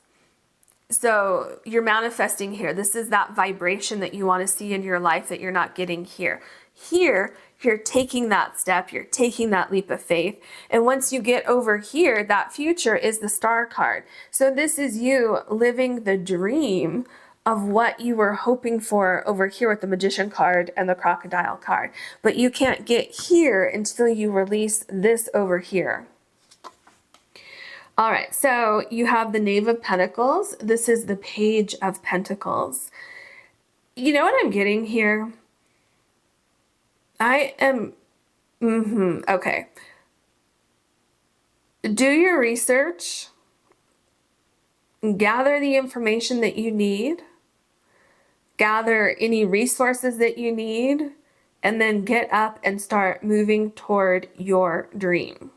So you're manifesting here. This is that vibration that you want to see in your life that you're not getting here. Here, you're taking that step. You're taking that leap of faith. And once you get over here, that future is the star card. So this is you living the dream of what you were hoping for over here with the magician card and the crocodile card. But you can't get here until you release this over here. All right, so you have the Knave of Pentacles. This is the Page of Pentacles. You know what I'm getting here? I am, okay. Do your research. Gather the information that you need. Gather any resources that you need, and then get up and start moving toward your dream.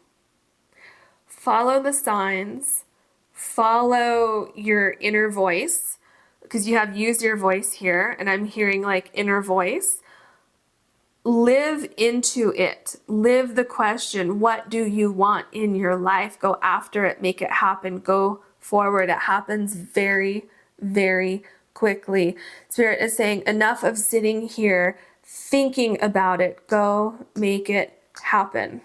Follow the signs, follow your inner voice, because you have used your voice here, and I'm hearing like inner voice. Live into it. Live the question, what do you want in your life? Go after it, make it happen, go forward. It happens very, very quickly. Spirit is saying, enough of sitting here thinking about it. Go make it happen.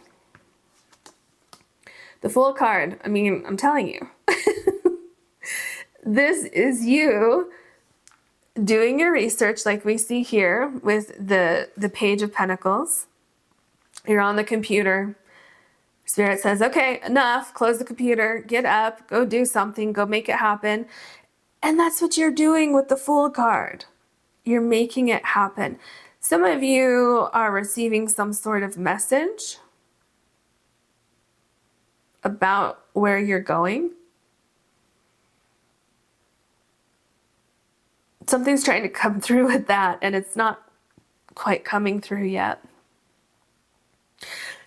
The Fool card, I mean, I'm telling you. This is you doing your research like we see here with the Page of Pentacles. You're on the computer. Spirit says, okay, enough. Close the computer. Get up. Go do something. Go make it happen. And that's what you're doing with the Fool card. You're making it happen. Some of you are receiving some sort of message about where you're going. Something's trying to come through with that, and it's not quite coming through yet.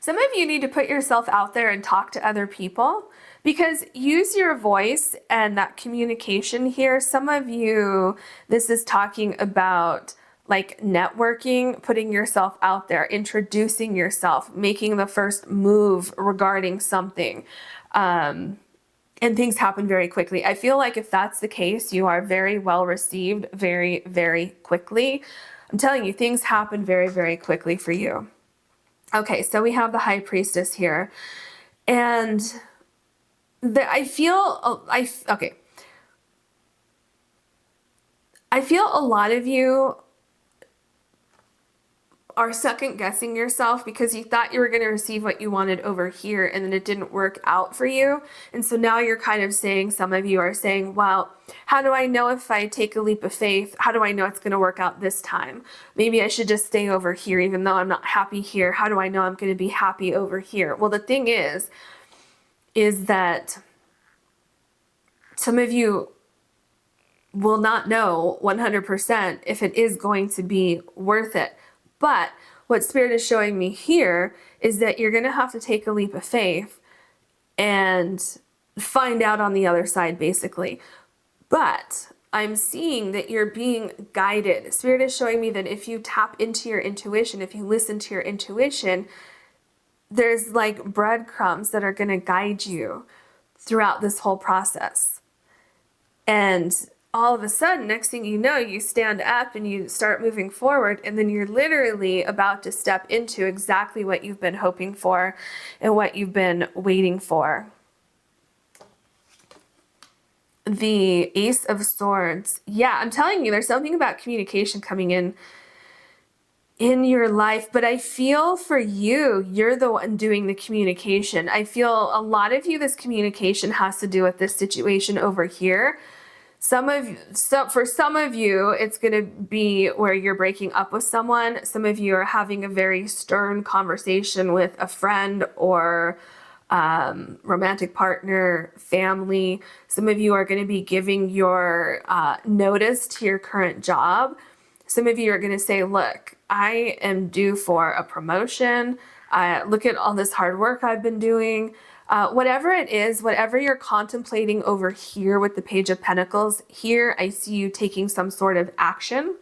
Some of you need to put yourself out there and talk to other people, because use your voice and that communication here. Some of you, this is talking about like networking, putting yourself out there, introducing yourself, making the first move regarding something. And things happen very quickly. I feel like if that's the case, you are very well received very, very quickly. I'm telling you, things happen very, very quickly for you. Okay, so we have the High Priestess here. And I feel a lot of you are second guessing yourself because you thought you were going to receive what you wanted over here and then it didn't work out for you. And so now you're kind of saying, some of you are saying, well, how do I know if I take a leap of faith? How do I know it's going to work out this time? Maybe I should just stay over here even though I'm not happy here. How do I know I'm going to be happy over here? Well, the thing is that some of you will not know 100% if it is going to be worth it. But what Spirit is showing me here is that you're going to have to take a leap of faith and find out on the other side, basically. But I'm seeing that you're being guided. Spirit is showing me that if you tap into your intuition, if you listen to your intuition, there's like breadcrumbs that are going to guide you throughout this whole process. And all of a sudden, next thing you know, you stand up and you start moving forward, and then you're literally about to step into exactly what you've been hoping for and what you've been waiting for. The Ace of Swords. Yeah, I'm telling you, there's something about communication coming in your life, but I feel for you, you're the one doing the communication. I feel a lot of you, this communication has to do with this situation over here. For some of you, it's going to be where you're breaking up with someone. Some of you are having a very stern conversation with a friend or romantic partner, family. Some of you are going to be giving your notice to your current job. Some of you are going to say, look, I am due for a promotion. Look at all this hard work I've been doing. Whatever it is, whatever you're contemplating over here with the Page of Pentacles, here I see you taking some sort of action.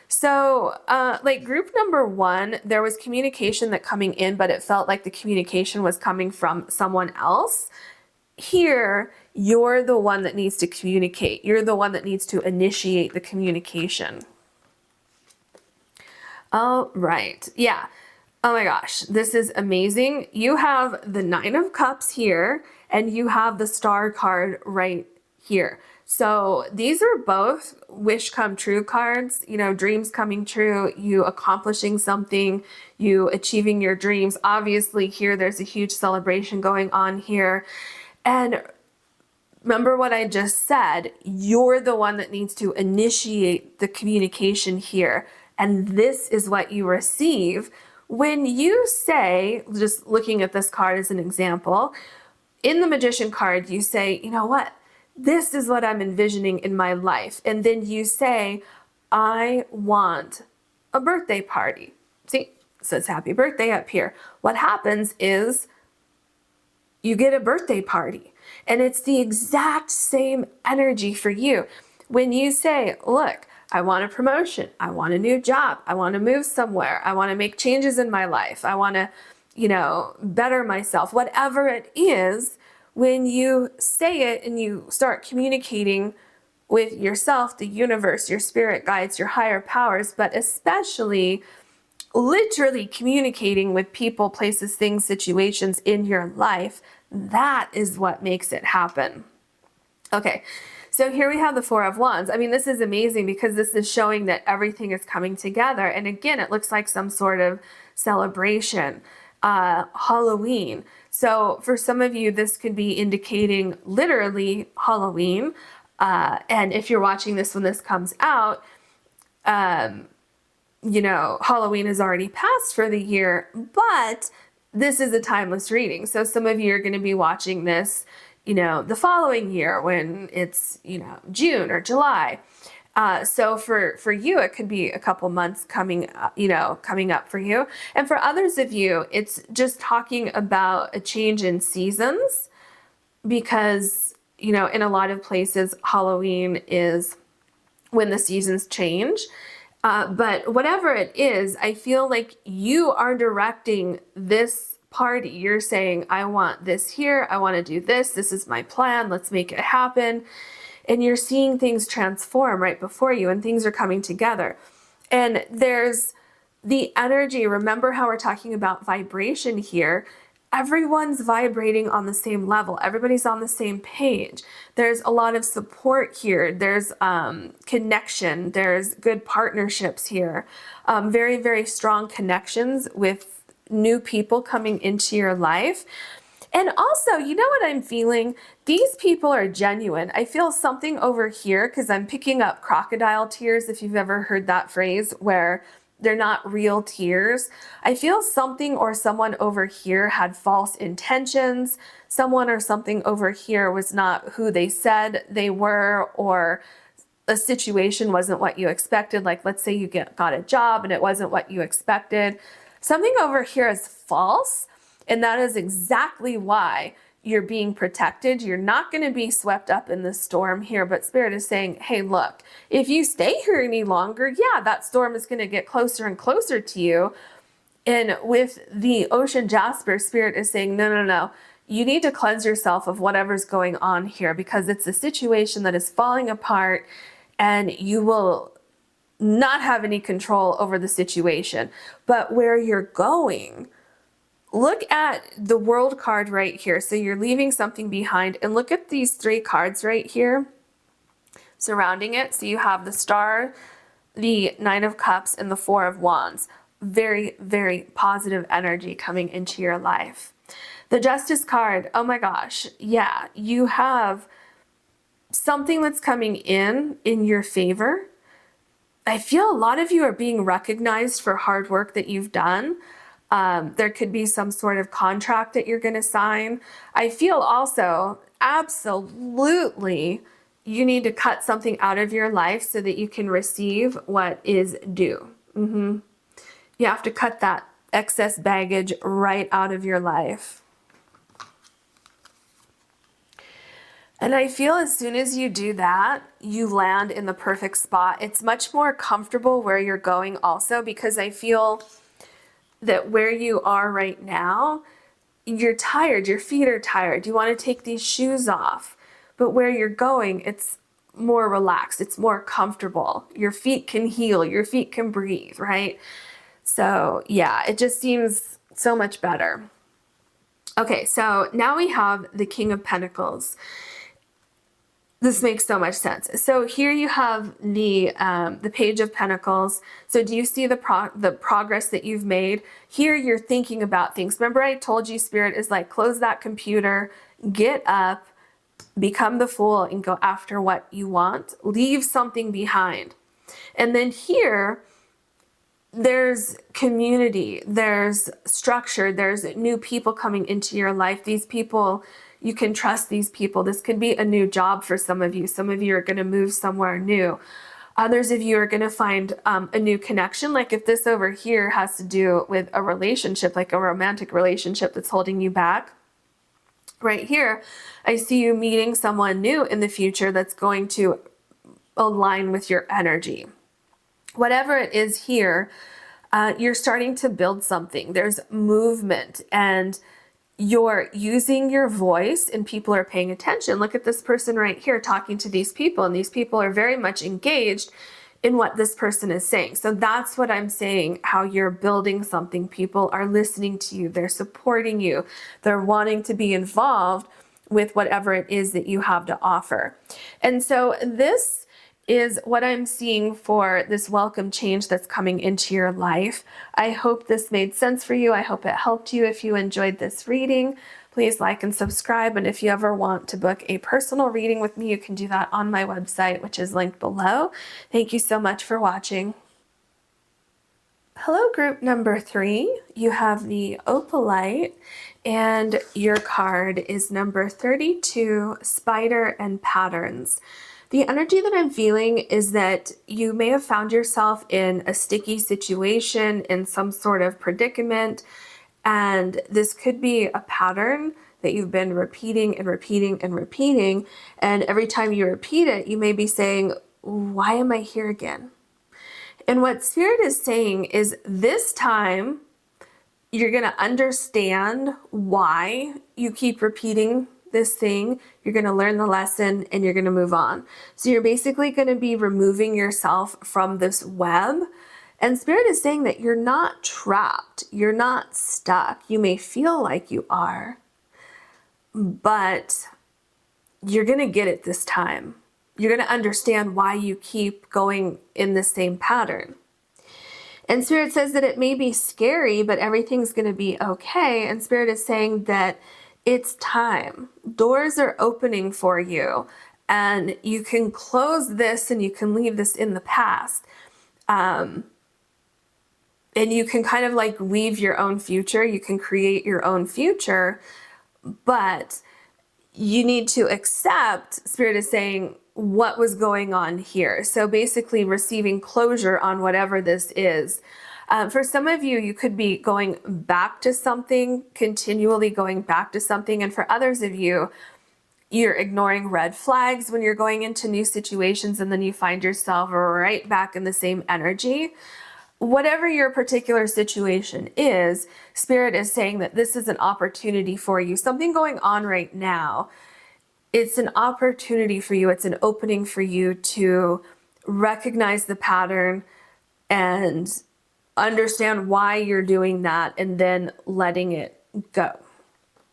So like group number one, there was communication that coming in, but it felt like the communication was coming from someone else. Here, you're the one that needs to communicate. You're the one that needs to initiate the communication. All right. Yeah. Oh my gosh, this is amazing. You have the Nine of Cups here, and you have the Star card right here. So these are both wish come true cards, you know, dreams coming true, you accomplishing something, you achieving your dreams. Obviously here, there's a huge celebration going on here. And remember what I just said, you're the one that needs to initiate the communication here. And this is what you receive when you say, just looking at this card as an example, in the Magician card, you say, you know what? This is what I'm envisioning in my life. And then you say, I want a birthday party. See, it says happy birthday up here. What happens is you get a birthday party, and it's the exact same energy for you. When you say, look, I want a promotion, I want a new job, I want to move somewhere, I want to make changes in my life, I want to, you know, better myself, whatever it is, when you say it and you start communicating with yourself, the universe, your spirit guides, your higher powers, but especially literally communicating with people, places, things, situations in your life, that is what makes it happen. Okay, so here we have the Four of Wands. I mean, this is amazing because this is showing that everything is coming together. And again, it looks like some sort of celebration, Halloween. So for some of you, this could be indicating literally Halloween. And if you're watching this when this comes out, you know, Halloween has already passed for the year, but this is a timeless reading. So some of you are going to be watching this, you know, the following year when it's, you know, June or July. So for you, it could be a couple months coming, coming up for you. And for others of you, it's just talking about a change in seasons because, you know, in a lot of places, Halloween is when the seasons change. But whatever it is, I feel like you are directing this party. You're saying, I want this here. I want to do this. This is my plan. Let's make it happen. And you're seeing things transform right before you and things are coming together. And there's the energy. Remember how we're talking about vibration here. Everyone's vibrating on the same level. Everybody's on the same page. There's a lot of support here. There's connection. There's good partnerships here. Very, very strong connections with new people coming into your life. And also, you know what I'm feeling? These people are genuine. I feel something over here because I'm picking up crocodile tears, if you've ever heard that phrase, where they're not real tears. I feel something or someone over here had false intentions. Someone or something over here was not who they said they were, or a situation wasn't what you expected. Like, let's say you got a job and it wasn't what you expected. Something over here is false, and that is exactly why you're being protected. You're not going to be swept up in the storm here, but Spirit is saying, hey, look, if you stay here any longer, yeah, that storm is going to get closer and closer to you. And with the ocean Jasper, Spirit is saying, no, no, no, you need to cleanse yourself of whatever's going on here because it's a situation that is falling apart and you will not have any control over the situation. But where you're going, look at the World card right here. So you're leaving something behind, and look at these three cards right here surrounding it. So you have the Star, the Nine of Cups, and the Four of Wands. Very, very positive energy coming into your life. The Justice card, oh my gosh, yeah, you have something that's coming in your favor. I feel a lot of you are being recognized for hard work that you've done. There could be some sort of contract that you're going to sign. I feel also absolutely you need to cut something out of your life so that you can receive what is due. You have to cut that excess baggage right out of your life. And I feel as soon as you do that, you land in the perfect spot. It's much more comfortable where you're going also, because I feel that where you are right now, you're tired, your feet are tired. You want to take these shoes off. But where you're going, it's more relaxed, it's more comfortable. Your feet can heal, your feet can breathe, right? So yeah, it just seems so much better. Okay, so now we have the King of Pentacles. This makes so much sense. So here you have the Page of Pentacles. So do you see the progress that you've made? Here you're thinking about things. Remember I told you Spirit is like, close that computer, get up, become the Fool, and go after what you want. Leave something behind. And then here, there's community, there's structure, there's new people coming into your life. These people, you can trust these people. This could be a new job for some of you. Some of you are going to move somewhere new. Others of you are going to find a new connection. Like if this over here has to do with a relationship, like a romantic relationship that's holding you back. Right here, I see you meeting someone new in the future that's going to align with your energy. Whatever it is here, you're starting to build something. There's movement and you're using your voice and people are paying attention. Look at this person right here talking to these people, and these people are very much engaged in what this person is saying. So that's what I'm saying, how you're building something. People are listening to you. They're supporting you. They're wanting to be involved with whatever it is that you have to offer. And so this is what I'm seeing for this welcome change that's coming into your life. I hope this made sense for you. I hope it helped you. If you enjoyed this reading, please like and subscribe. And if you ever want to book a personal reading with me, you can do that on my website, which is linked below. Thank you so much for watching. Hello, group number 3. You have the Opalite, and your card is number 32, Spider and Patterns. The energy that I'm feeling is that you may have found yourself in a sticky situation, in some sort of predicament, and this could be a pattern that you've been repeating and repeating and repeating, and every time you repeat it, you may be saying, why am I here again? And what Spirit is saying is this time, you're going to understand why you keep repeating this thing. You're going to learn the lesson and you're going to move on. So you're basically going to be removing yourself from this web. And Spirit is saying that you're not trapped. You're not stuck. You may feel like you are, but you're going to get it this time. You're going to understand why you keep going in the same pattern. And Spirit says that it may be scary, but everything's going to be okay. And Spirit is saying that it's time. Doors are opening for you, and you can close this and you can leave this in the past. And you can kind of like weave your own future. You can create your own future, but you need to accept, Spirit is saying, what was going on here. So basically receiving closure on whatever this is. For some of you, you could be going back to something, continually going back to something. And for others of you, you're ignoring red flags when you're going into new situations, and then you find yourself right back in the same energy. Whatever your particular situation is, Spirit is saying that this is an opportunity for you. Something going on right now. It's an opportunity for you. It's an opening for you to recognize the pattern and understand why you're doing that, and then letting it go.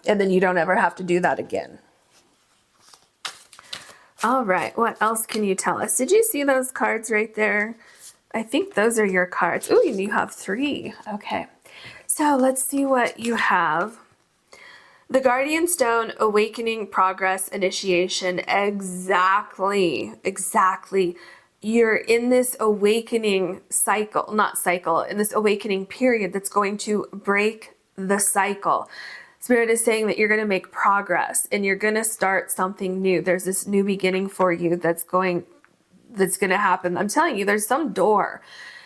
And then you don't ever have to do that again. All right, what else can you tell us? Did you see those cards right there? I think those are your cards. Ooh, you have 3. Okay, so let's see what you have. The Guardian Stone, Awakening, Progress, Initiation. Exactly. You're in this awakening cycle, in this awakening period that's going to break the cycle. Spirit is saying that you're going to make progress and you're going to start something new. There's this new beginning for you that's going to happen. I'm telling you, there's some door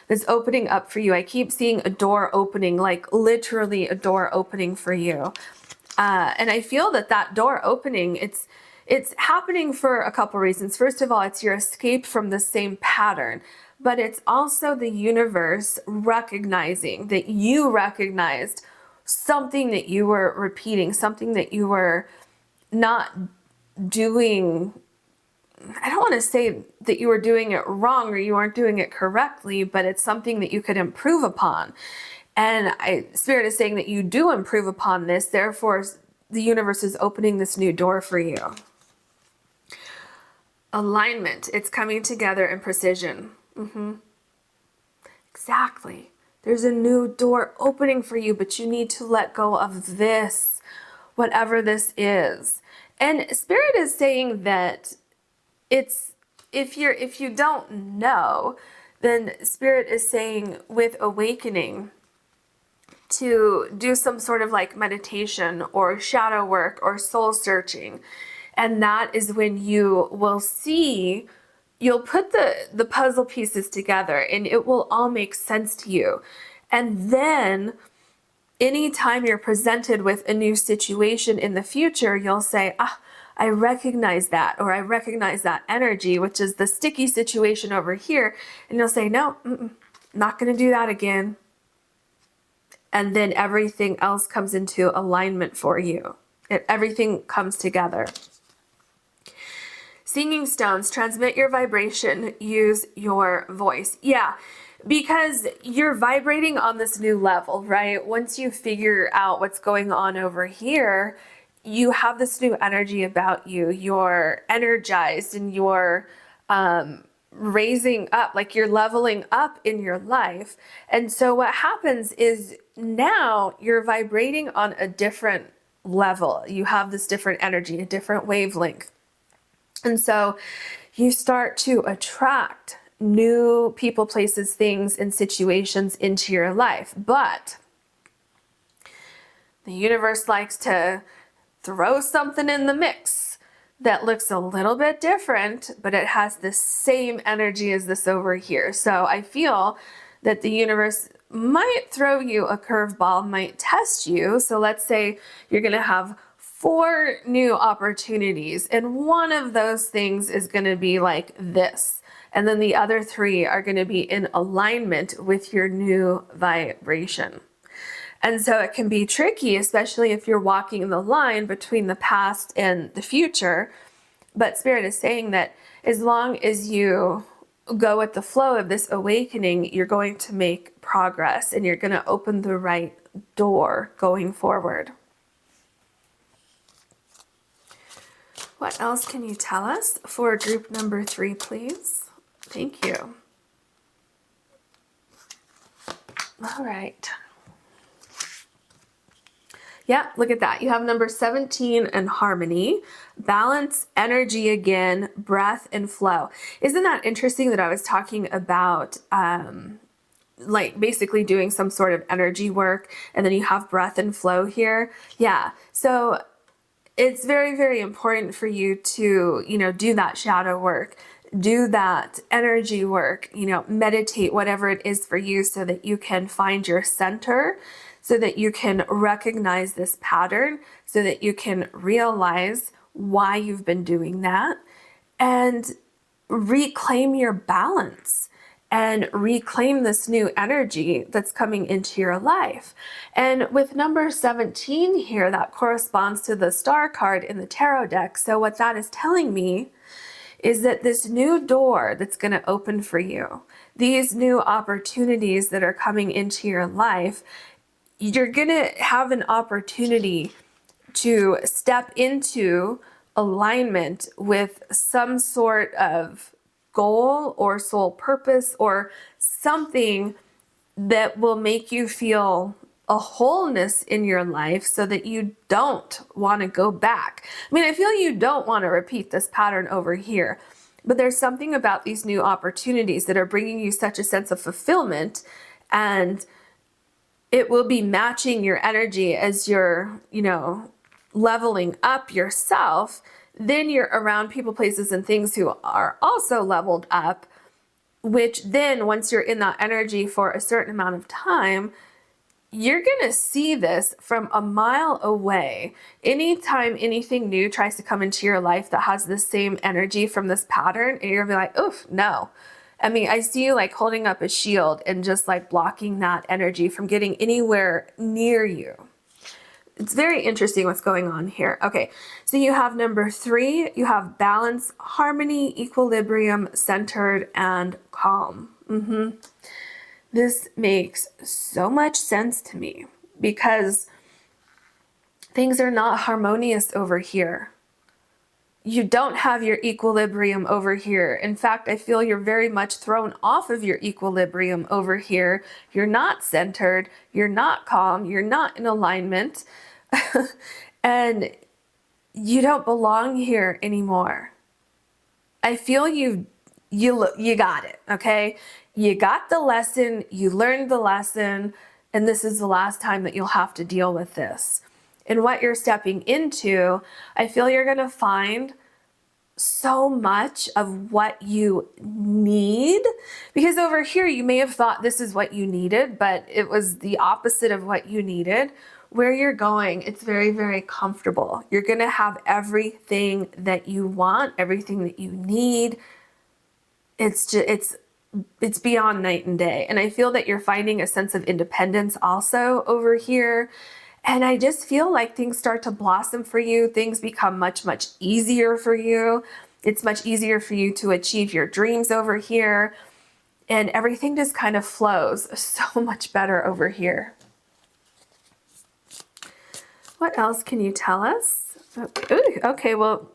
that's opening up for you. I keep seeing a door opening, like literally a door opening for you. And I feel that door opening, It's happening for a couple reasons. First of all, it's your escape from the same pattern, but it's also the universe recognizing that you recognized something that you were repeating, something that you were not doing. I don't want to say that you were doing it wrong or you weren't doing it correctly, but it's something that you could improve upon. And Spirit is saying that you do improve upon this, therefore the universe is opening this new door for you. Alignment, it's coming together in precision. Exactly. There's a new door opening for you, but you need to let go of this, whatever this is. And Spirit is saying that it's, if you don't know, then Spirit is saying with awakening to do some sort of like meditation or shadow work or soul searching. And that is when you will see, you'll put the puzzle pieces together and it will all make sense to you. And then anytime you're presented with a new situation in the future, you'll say, I recognize that, or I recognize that energy, which is the sticky situation over here. And you'll say, no, not going to do that again. And then everything else comes into alignment for you. Everything comes together. Singing stones, transmit your vibration, use your voice. Yeah, because you're vibrating on this new level, right? Once you figure out what's going on over here, you have this new energy about you. You're energized and you're raising up, like you're leveling up in your life. And so what happens is now you're vibrating on a different level. You have this different energy, a different wavelength. And so you start to attract new people, places, things, and situations into your life. But the universe likes to throw something in the mix that looks a little bit different, but it has the same energy as this over here. So I feel that the universe might throw you a curveball, might test you. So let's say you're going to have 4 new opportunities, and one of those things is going to be like this. And then the other 3 are going to be in alignment with your new vibration. And so it can be tricky, especially if you're walking the line between the past and the future. But Spirit is saying that as long as you go with the flow of this awakening, you're going to make progress and you're going to open the right door going forward. What else can you tell us for group number 3, please? Thank you. All right. Yeah, look at that. You have number 17 and harmony, balance, energy again, breath, and flow. Isn't that interesting that I was talking about like basically doing some sort of energy work, and then you have breath and flow here? Yeah, so it's very, very important for you to, do that shadow work, do that energy work, meditate, whatever it is for you, so that you can find your center, so that you can recognize this pattern, so that you can realize why you've been doing that and reclaim your balance and reclaim this new energy that's coming into your life. And with number 17 here, that corresponds to the star card in the tarot deck. So what that is telling me is that this new door that's going to open for you, these new opportunities that are coming into your life, you're going to have an opportunity to step into alignment with some sort of goal or soul purpose or something that will make you feel a wholeness in your life so that you don't want to go back. I mean, I feel you don't want to repeat this pattern over here, but there's something about these new opportunities that are bringing you such a sense of fulfillment, and it will be matching your energy as you're, leveling up yourself. Then you're around people, places, and things who are also leveled up, which then once you're in that energy for a certain amount of time, you're going to see this from a mile away. Anytime anything new tries to come into your life that has the same energy from this pattern, and you're going to be like, oof, no. I mean, I see you like holding up a shield and just like blocking that energy from getting anywhere near you. It's very interesting what's going on here. Okay, so you have number 3, you have balance, harmony, equilibrium, centered, and calm. This makes so much sense to me because things are not harmonious over here. You don't have your equilibrium over here. In fact, I feel you're very much thrown off of your equilibrium over here. You're not centered, you're not calm, you're not in alignment, and you don't belong here anymore. I feel you got it, okay? You got the lesson, you learned the lesson, and this is the last time that you'll have to deal with this. And what you're stepping into, I feel you're going to find so much of what you need, because over here you may have thought this is what you needed, but it was the opposite of what you needed. Where you're going, it's very, very comfortable. You're going to have everything that you want, everything that you need. It's just, it's beyond night and day. And I feel that you're finding a sense of independence also over here. And I just feel like things start to blossom for you. Things become much, much easier for you. It's much easier for you to achieve your dreams over here. And everything just kind of flows so much better over here. What else can you tell us? Okay, well,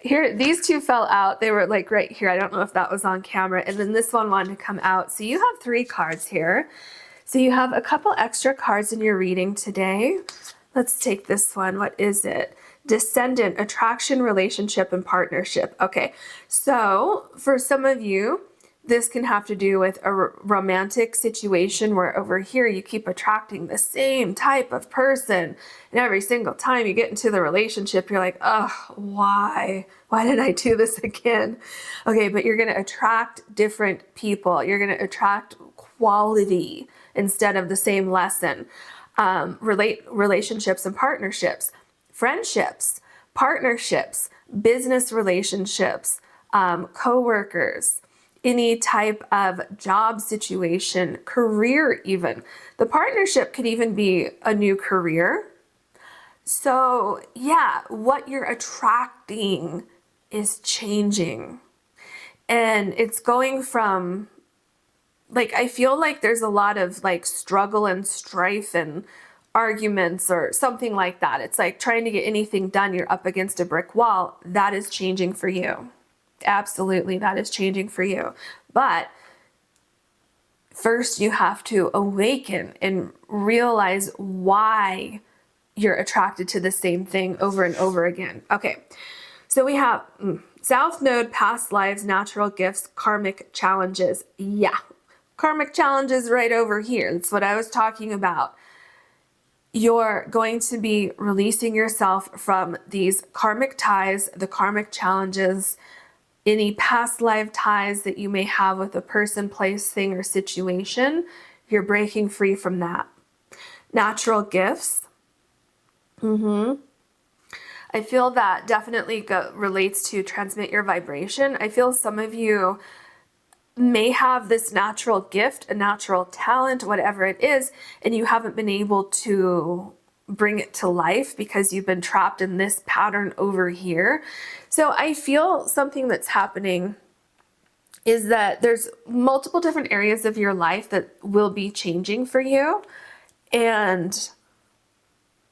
here, these two fell out. They were like right here. I don't know if that was on camera. And then this one wanted to come out. So you have 3 cards here. So you have a couple extra cards in your reading today. Let's take this one. What is it? Descendant, attraction, relationship, and partnership. Okay, so for some of you, this can have to do with a romantic situation where over here you keep attracting the same type of person. And every single time you get into the relationship, you're like, oh, why? Why did I do this again? Okay, but you're going to attract different people. You're going to attract quality instead of the same lesson. Relationships and partnerships, friendships, partnerships, business relationships, co-workers, any type of job situation, career even. The partnership could even be a new career. So yeah, what you're attracting is changing. And it's going from, like, I feel like there's a lot of like struggle and strife and arguments or something like that. It's like trying to get anything done, you're up against a brick wall. That is changing for you. Absolutely, that is changing for you. But first you have to awaken and realize why you're attracted to the same thing over and over again. Okay, so we have South Node, past lives, natural gifts, karmic challenges. Yeah, karmic challenges right over here. That's what I was talking about. You're going to be releasing yourself from these karmic ties, the karmic challenges, any past life ties that you may have with a person, place, thing, or situation. You're breaking free from that. Natural gifts. I feel that definitely relates to transmit your vibration. I feel some of you may have this natural gift, a natural talent, whatever it is, and you haven't been able to bring it to life because you've been trapped in this pattern over here. So I feel something that's happening is that there's multiple different areas of your life that will be changing for you. And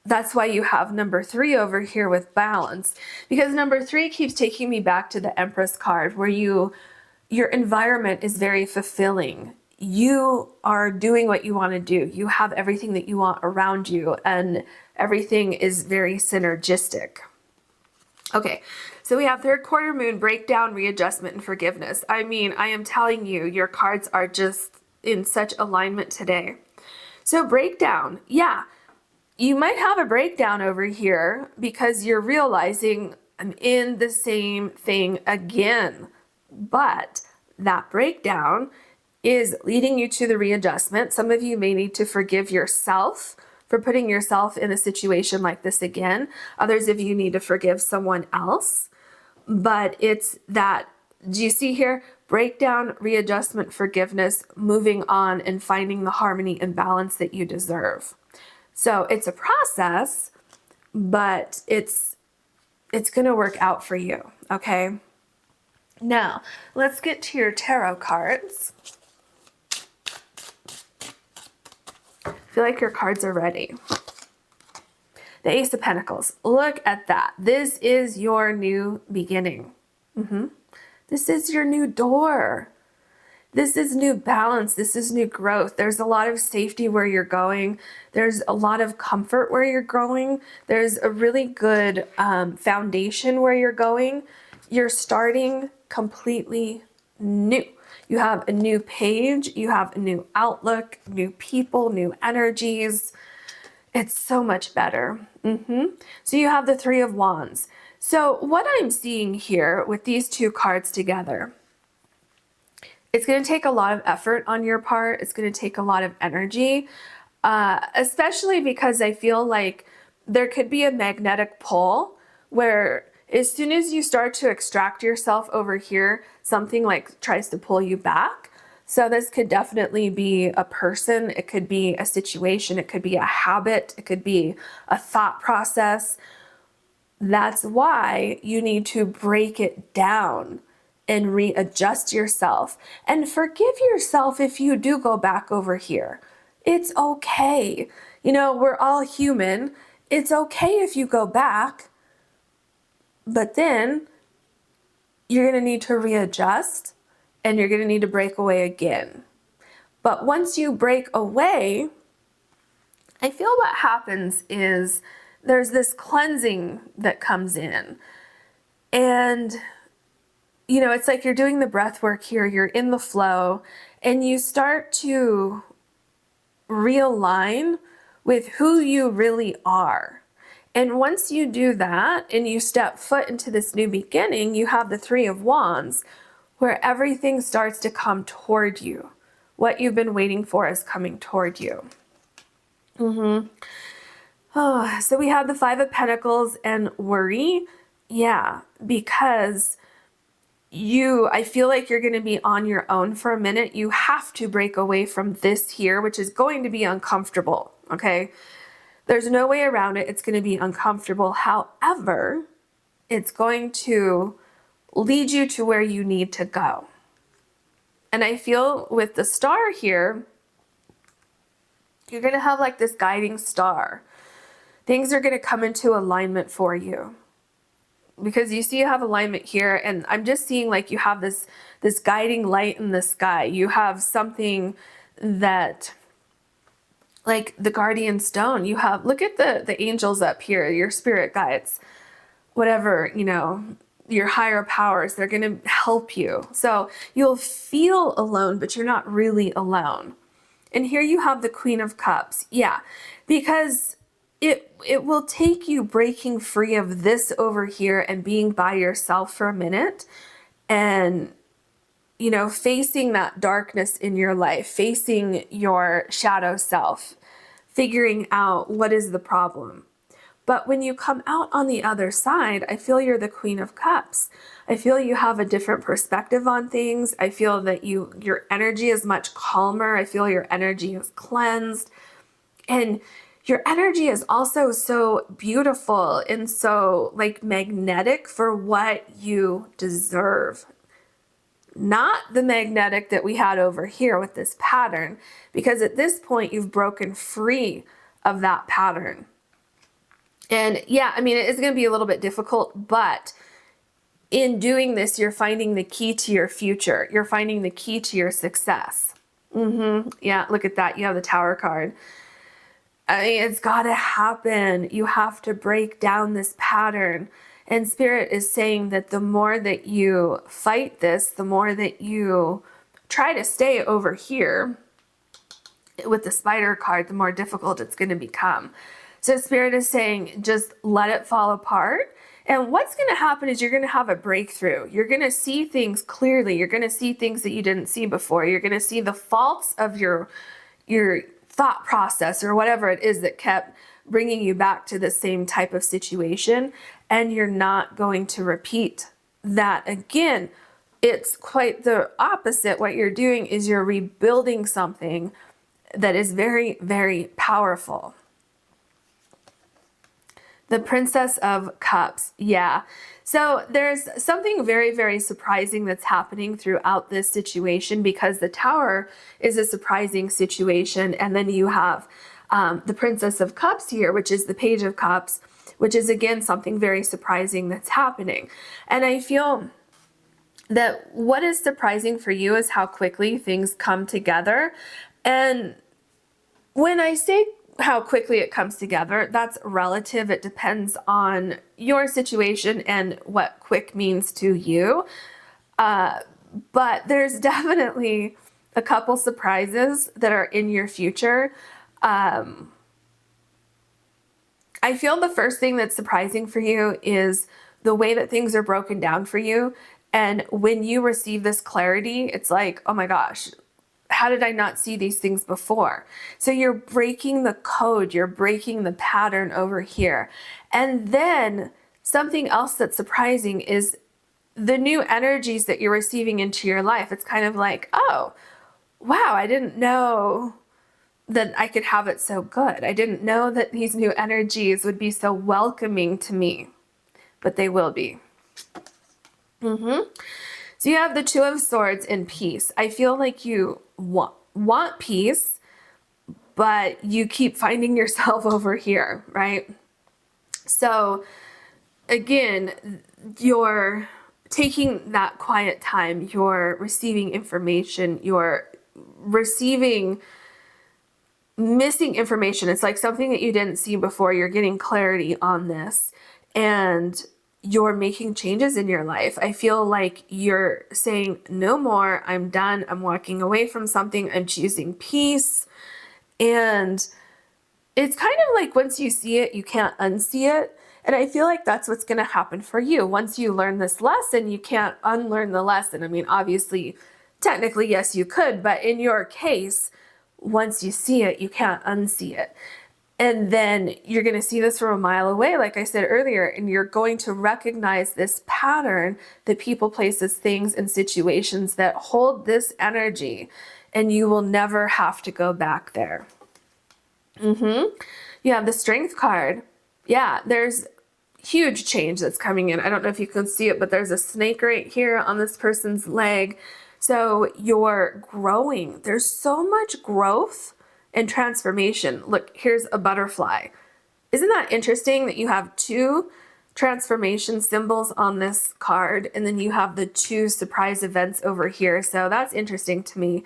that's why you have number 3 over here with balance, because number 3 keeps taking me back to the Empress card where your environment is very fulfilling. You are doing what you want to do. You have everything that you want around you, and everything is very synergistic. Okay, so we have 3rd quarter moon, breakdown, readjustment, and forgiveness. I mean, I am telling you, your cards are just in such alignment today. So breakdown, yeah, you might have a breakdown over here because you're realizing I'm in the same thing again. But that breakdown is leading you to the readjustment. Some of you may need to forgive yourself for putting yourself in a situation like this again. Others of you need to forgive someone else. But it's that, do you see here? Breakdown, readjustment, forgiveness, moving on, and finding the harmony and balance that you deserve. So it's a process, but it's going to work out for you, okay? Now, let's get to your tarot cards. I feel like your cards are ready. The Ace of Pentacles. Look at that. This is your new beginning. This is your new door. This is new balance. This is new growth. There's a lot of safety where you're going. There's a lot of comfort where you're growing. There's a really good foundation where you're going. You're starting completely new. You have a new page. You have a new outlook, new people, new energies. It's so much better. So you have the Three of Wands. So what I'm seeing here with these two cards together, it's going to take a lot of effort on your part. It's going to take a lot of energy, especially because I feel like there could be a magnetic pull where as soon as you start to extract yourself over here, something like tries to pull you back. So this could definitely be a person. It could be a situation. It could be a habit. It could be a thought process. That's why you need to break it down and readjust yourself and forgive yourself if you do go back over here. It's okay. You know, we're all human. It's okay if you go back, but then you're going to need to readjust and you're going to need to break away again. But once you break away, I feel what happens is there's this cleansing that comes in. And you know, it's like you're doing the breath work here, you're in the flow, and you start to realign with who you really are. And once you do that and you step foot into this new beginning, you have the Three of Wands where everything starts to come toward you. What you've been waiting for is coming toward you. Oh, so we have the Five of Pentacles and worry. Yeah, because I feel like you're going to be on your own for a minute. You have to break away from this here, which is going to be uncomfortable, okay? There's no way around it. It's going to be uncomfortable. However, it's going to lead you to where you need to go. And I feel with the star here, you're going to have like this guiding star. Things are going to come into alignment for you. Because you see you have alignment here, and I'm just seeing like you have this guiding light in the sky. You have something that, like the guardian stone, you have, look at the angels up here, your spirit guides, whatever, you know, your higher powers, they're going to help you. So you'll feel alone, but you're not really alone. And here you have the Queen of Cups. Yeah, because it will take you breaking free of this over here and being by yourself for a minute and, you know, facing that darkness in your life, facing your shadow self, figuring out what is the problem. But when you come out on the other side, I feel you're the Queen of Cups. I feel you have a different perspective on things. I feel that your energy is much calmer. I feel your energy is cleansed. And your energy is also so beautiful and so like magnetic for what you deserve. Not the magnetic that we had over here with this pattern, because at this point you've broken free of that pattern. And yeah, I mean, it is going to be a little bit difficult, but in doing this, you're finding the key to your future. You're finding the key to your success. Yeah, look at that. You have the Tower card. I mean, it's got to happen. You have to break down this pattern. And Spirit is saying that the more that you fight this, the more that you try to stay over here with the Spider card, the more difficult it's going to become. So Spirit is saying, just let it fall apart And what's going to happen is you're going to have a breakthrough. You're going to see things clearly. You're going to see things that you didn't see before. You're going to see the faults of your thought process or whatever it is that kept bringing you back to the same type of situation. And you're not going to repeat that again. It's quite the opposite. What you're doing is you're rebuilding something that is very, very powerful. The Princess of Cups. Yeah. So there's something very, very surprising that's happening throughout this situation, because the Tower is a surprising situation. And then you have the Princess of Cups here, which is the Page of Cups, which is again something very surprising that's happening. And I feel that what is surprising for you is how quickly things come together. And when I say how quickly it comes together, that's relative. It depends on your situation and what quick means to you. But there's definitely a couple surprises that are in your future. I feel the first thing that's surprising for you is the way that things are broken down for you. And when you receive this clarity, it's like, oh my gosh, how did I not see these things before? So you're breaking the code, you're breaking the pattern over here. And then something else that's surprising is the new energies that you're receiving into your life. It's kind of like, oh, wow, I didn't know that I could have it so good. I didn't know that these new energies would be so welcoming to me, but they will be. So you have the Two of Swords in peace. I feel like you want peace, but you keep finding yourself over here, right? So again, you're taking that quiet time, you're receiving information, you're receiving missing information. It's like something that you didn't see before. You're getting clarity on this, and you're making changes in your life. I feel like you're saying, no more, I'm done, I'm walking away from something, I'm choosing peace. And it's kind of like once you see it, you can't unsee it. And I feel like that's what's going to happen for you. Once you learn this lesson, you can't unlearn the lesson. I mean, obviously, technically, yes, you could, but in your case, once you see it, you can't unsee it. And then you're going to see this from a mile away, like I said earlier, and you're going to recognize this pattern that people, places, things, and situations that hold this energy, and you will never have to go back there. You have the Strength card. Yeah, there's huge change that's coming in. I don't know if you can see it, but there's a snake right here on this person's leg. So you're growing. There's so much growth and transformation. Look, here's a butterfly. Isn't that interesting that you have two transformation symbols on this card, and then you have the two surprise events over here? So that's interesting to me.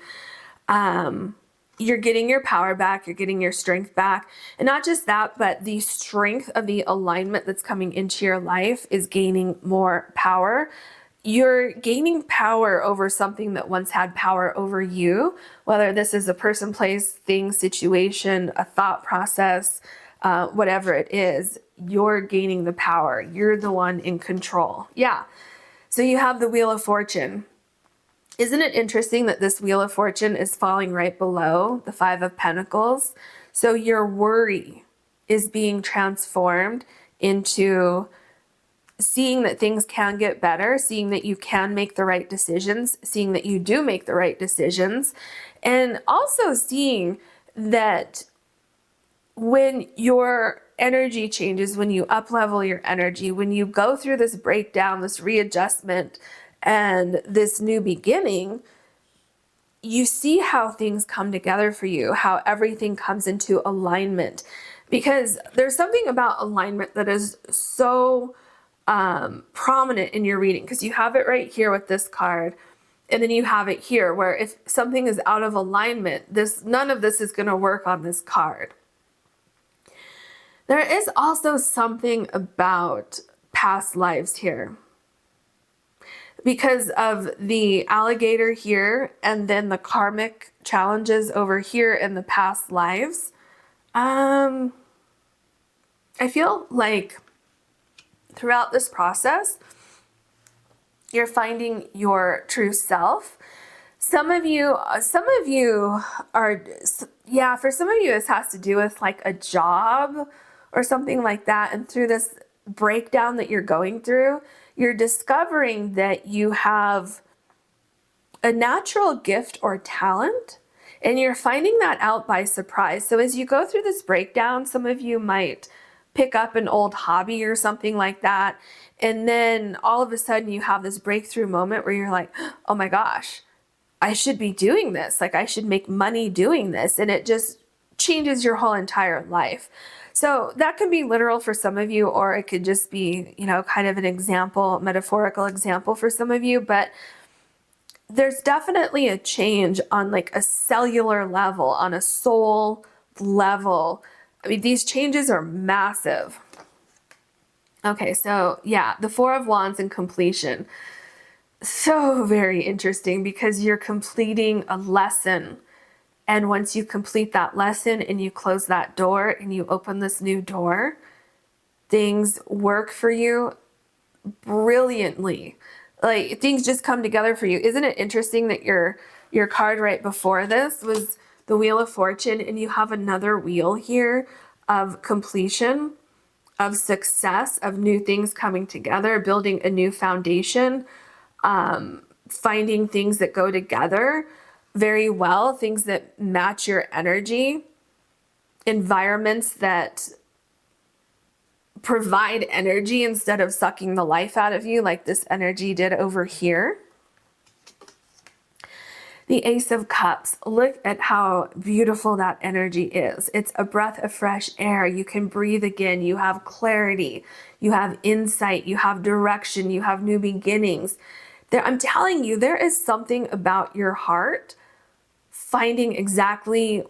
You're getting your power back, you're getting your strength back. And not just that, but the strength of the alignment that's coming into your life is gaining more power. You're gaining power over something that once had power over you, whether this is a person, place, thing, situation, a thought process, whatever it is, you're gaining the power. You're the one in control. Yeah. So you have the Wheel of Fortune. Isn't it interesting that this Wheel of Fortune is falling right below the Five of Pentacles? So your worry is being transformed into seeing that things can get better, seeing that you can make the right decisions, seeing that you do make the right decisions, and also seeing that when your energy changes, when you up-level your energy, when you go through this breakdown, this readjustment, and this new beginning, you see how things come together for you, how everything comes into alignment. Because there's something about alignment that is so prominent in your reading, because you have it right here with this card, and then you have it here where if something is out of alignment, none of this is going to work on this card. There is also something about past lives here because of the alligator here and then the karmic challenges over here in the past lives. I feel like Throughout this process, you're finding your true self. Some of you are, yeah, for some of you, this has to do with like a job or something like that. And through this breakdown that you're going through, you're discovering that you have a natural gift or talent, and you're finding that out by surprise. So as you go through this breakdown, some of you might pick up an old hobby or something like that. And then all of a sudden you have this breakthrough moment where you're like, oh my gosh, I should be doing this. Like I should make money doing this. And it just changes your whole entire life. So that can be literal for some of you, or it could just be, you know, kind of an example, metaphorical example for some of you. But there's definitely a change on like a cellular level, on a soul level. I mean, these changes are massive. Okay, so yeah, the Four of Wands and completion. So very interesting because you're completing a lesson. And once you complete that lesson and you close that door and you open this new door, things work for you brilliantly. Like things just come together for you. Isn't it interesting that your card right before this was the Wheel of Fortune, and you have another wheel here of completion, of success, of new things coming together, building a new foundation, finding things that go together very well, things that match your energy, environments that provide energy instead of sucking the life out of you like this energy did over here. The Ace of Cups, look at how beautiful that energy is. It's a breath of fresh air. You can breathe again. You have clarity. You have insight. You have direction. You have new beginnings. I'm telling you, there is something about your heart finding exactly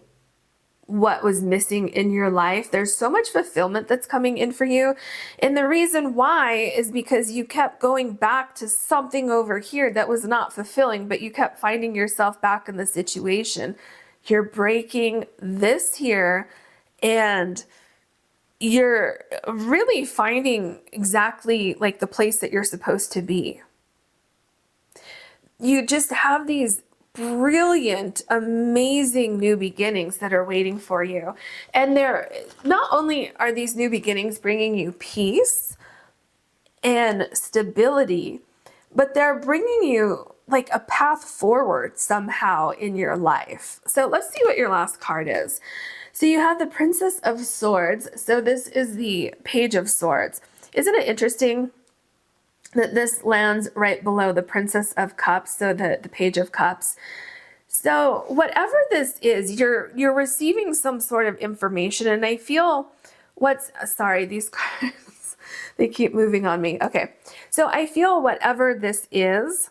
what was missing in your life. There's so much fulfillment that's coming in for you. And the reason why is because you kept going back to something over here that was not fulfilling, but you kept finding yourself back in the situation. You're breaking this here, and you're really finding exactly like the place that you're supposed to be. You just have these brilliant, amazing new beginnings that are waiting for you. And they're not only are these new beginnings bringing you peace and stability, but they're bringing you like a path forward somehow in your life. So let's see what your last card is. So you have the Princess of Swords. So this is the Page of Swords. Isn't it interesting that this lands right below the Princess of Cups, so the Page of Cups? So whatever this is, you're receiving some sort of information, and I feel sorry, these cards, they keep moving on me. Okay, so I feel whatever this is,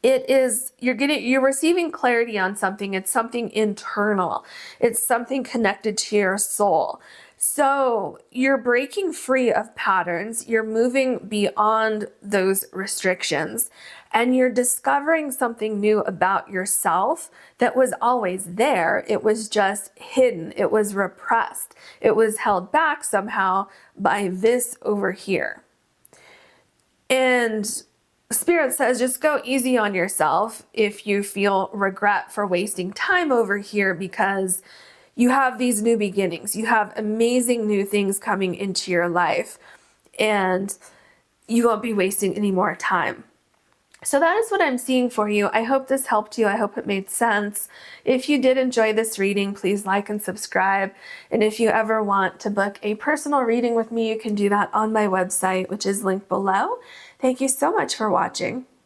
you're receiving clarity on something. It's something internal. It's something connected to your soul. So you're breaking free of patterns. You're moving beyond those restrictions, and you're discovering something new about yourself that was always there. It was just hidden. It was repressed. It was held back somehow by this over here. And Spirit says, just go easy on yourself if you feel regret for wasting time over here, because you have these new beginnings. You have amazing new things coming into your life, and you won't be wasting any more time. So that is what I'm seeing for you. I hope this helped you. I hope it made sense. If you did enjoy this reading, please like and subscribe. And if you ever want to book a personal reading with me, you can do that on my website, which is linked below. Thank you so much for watching.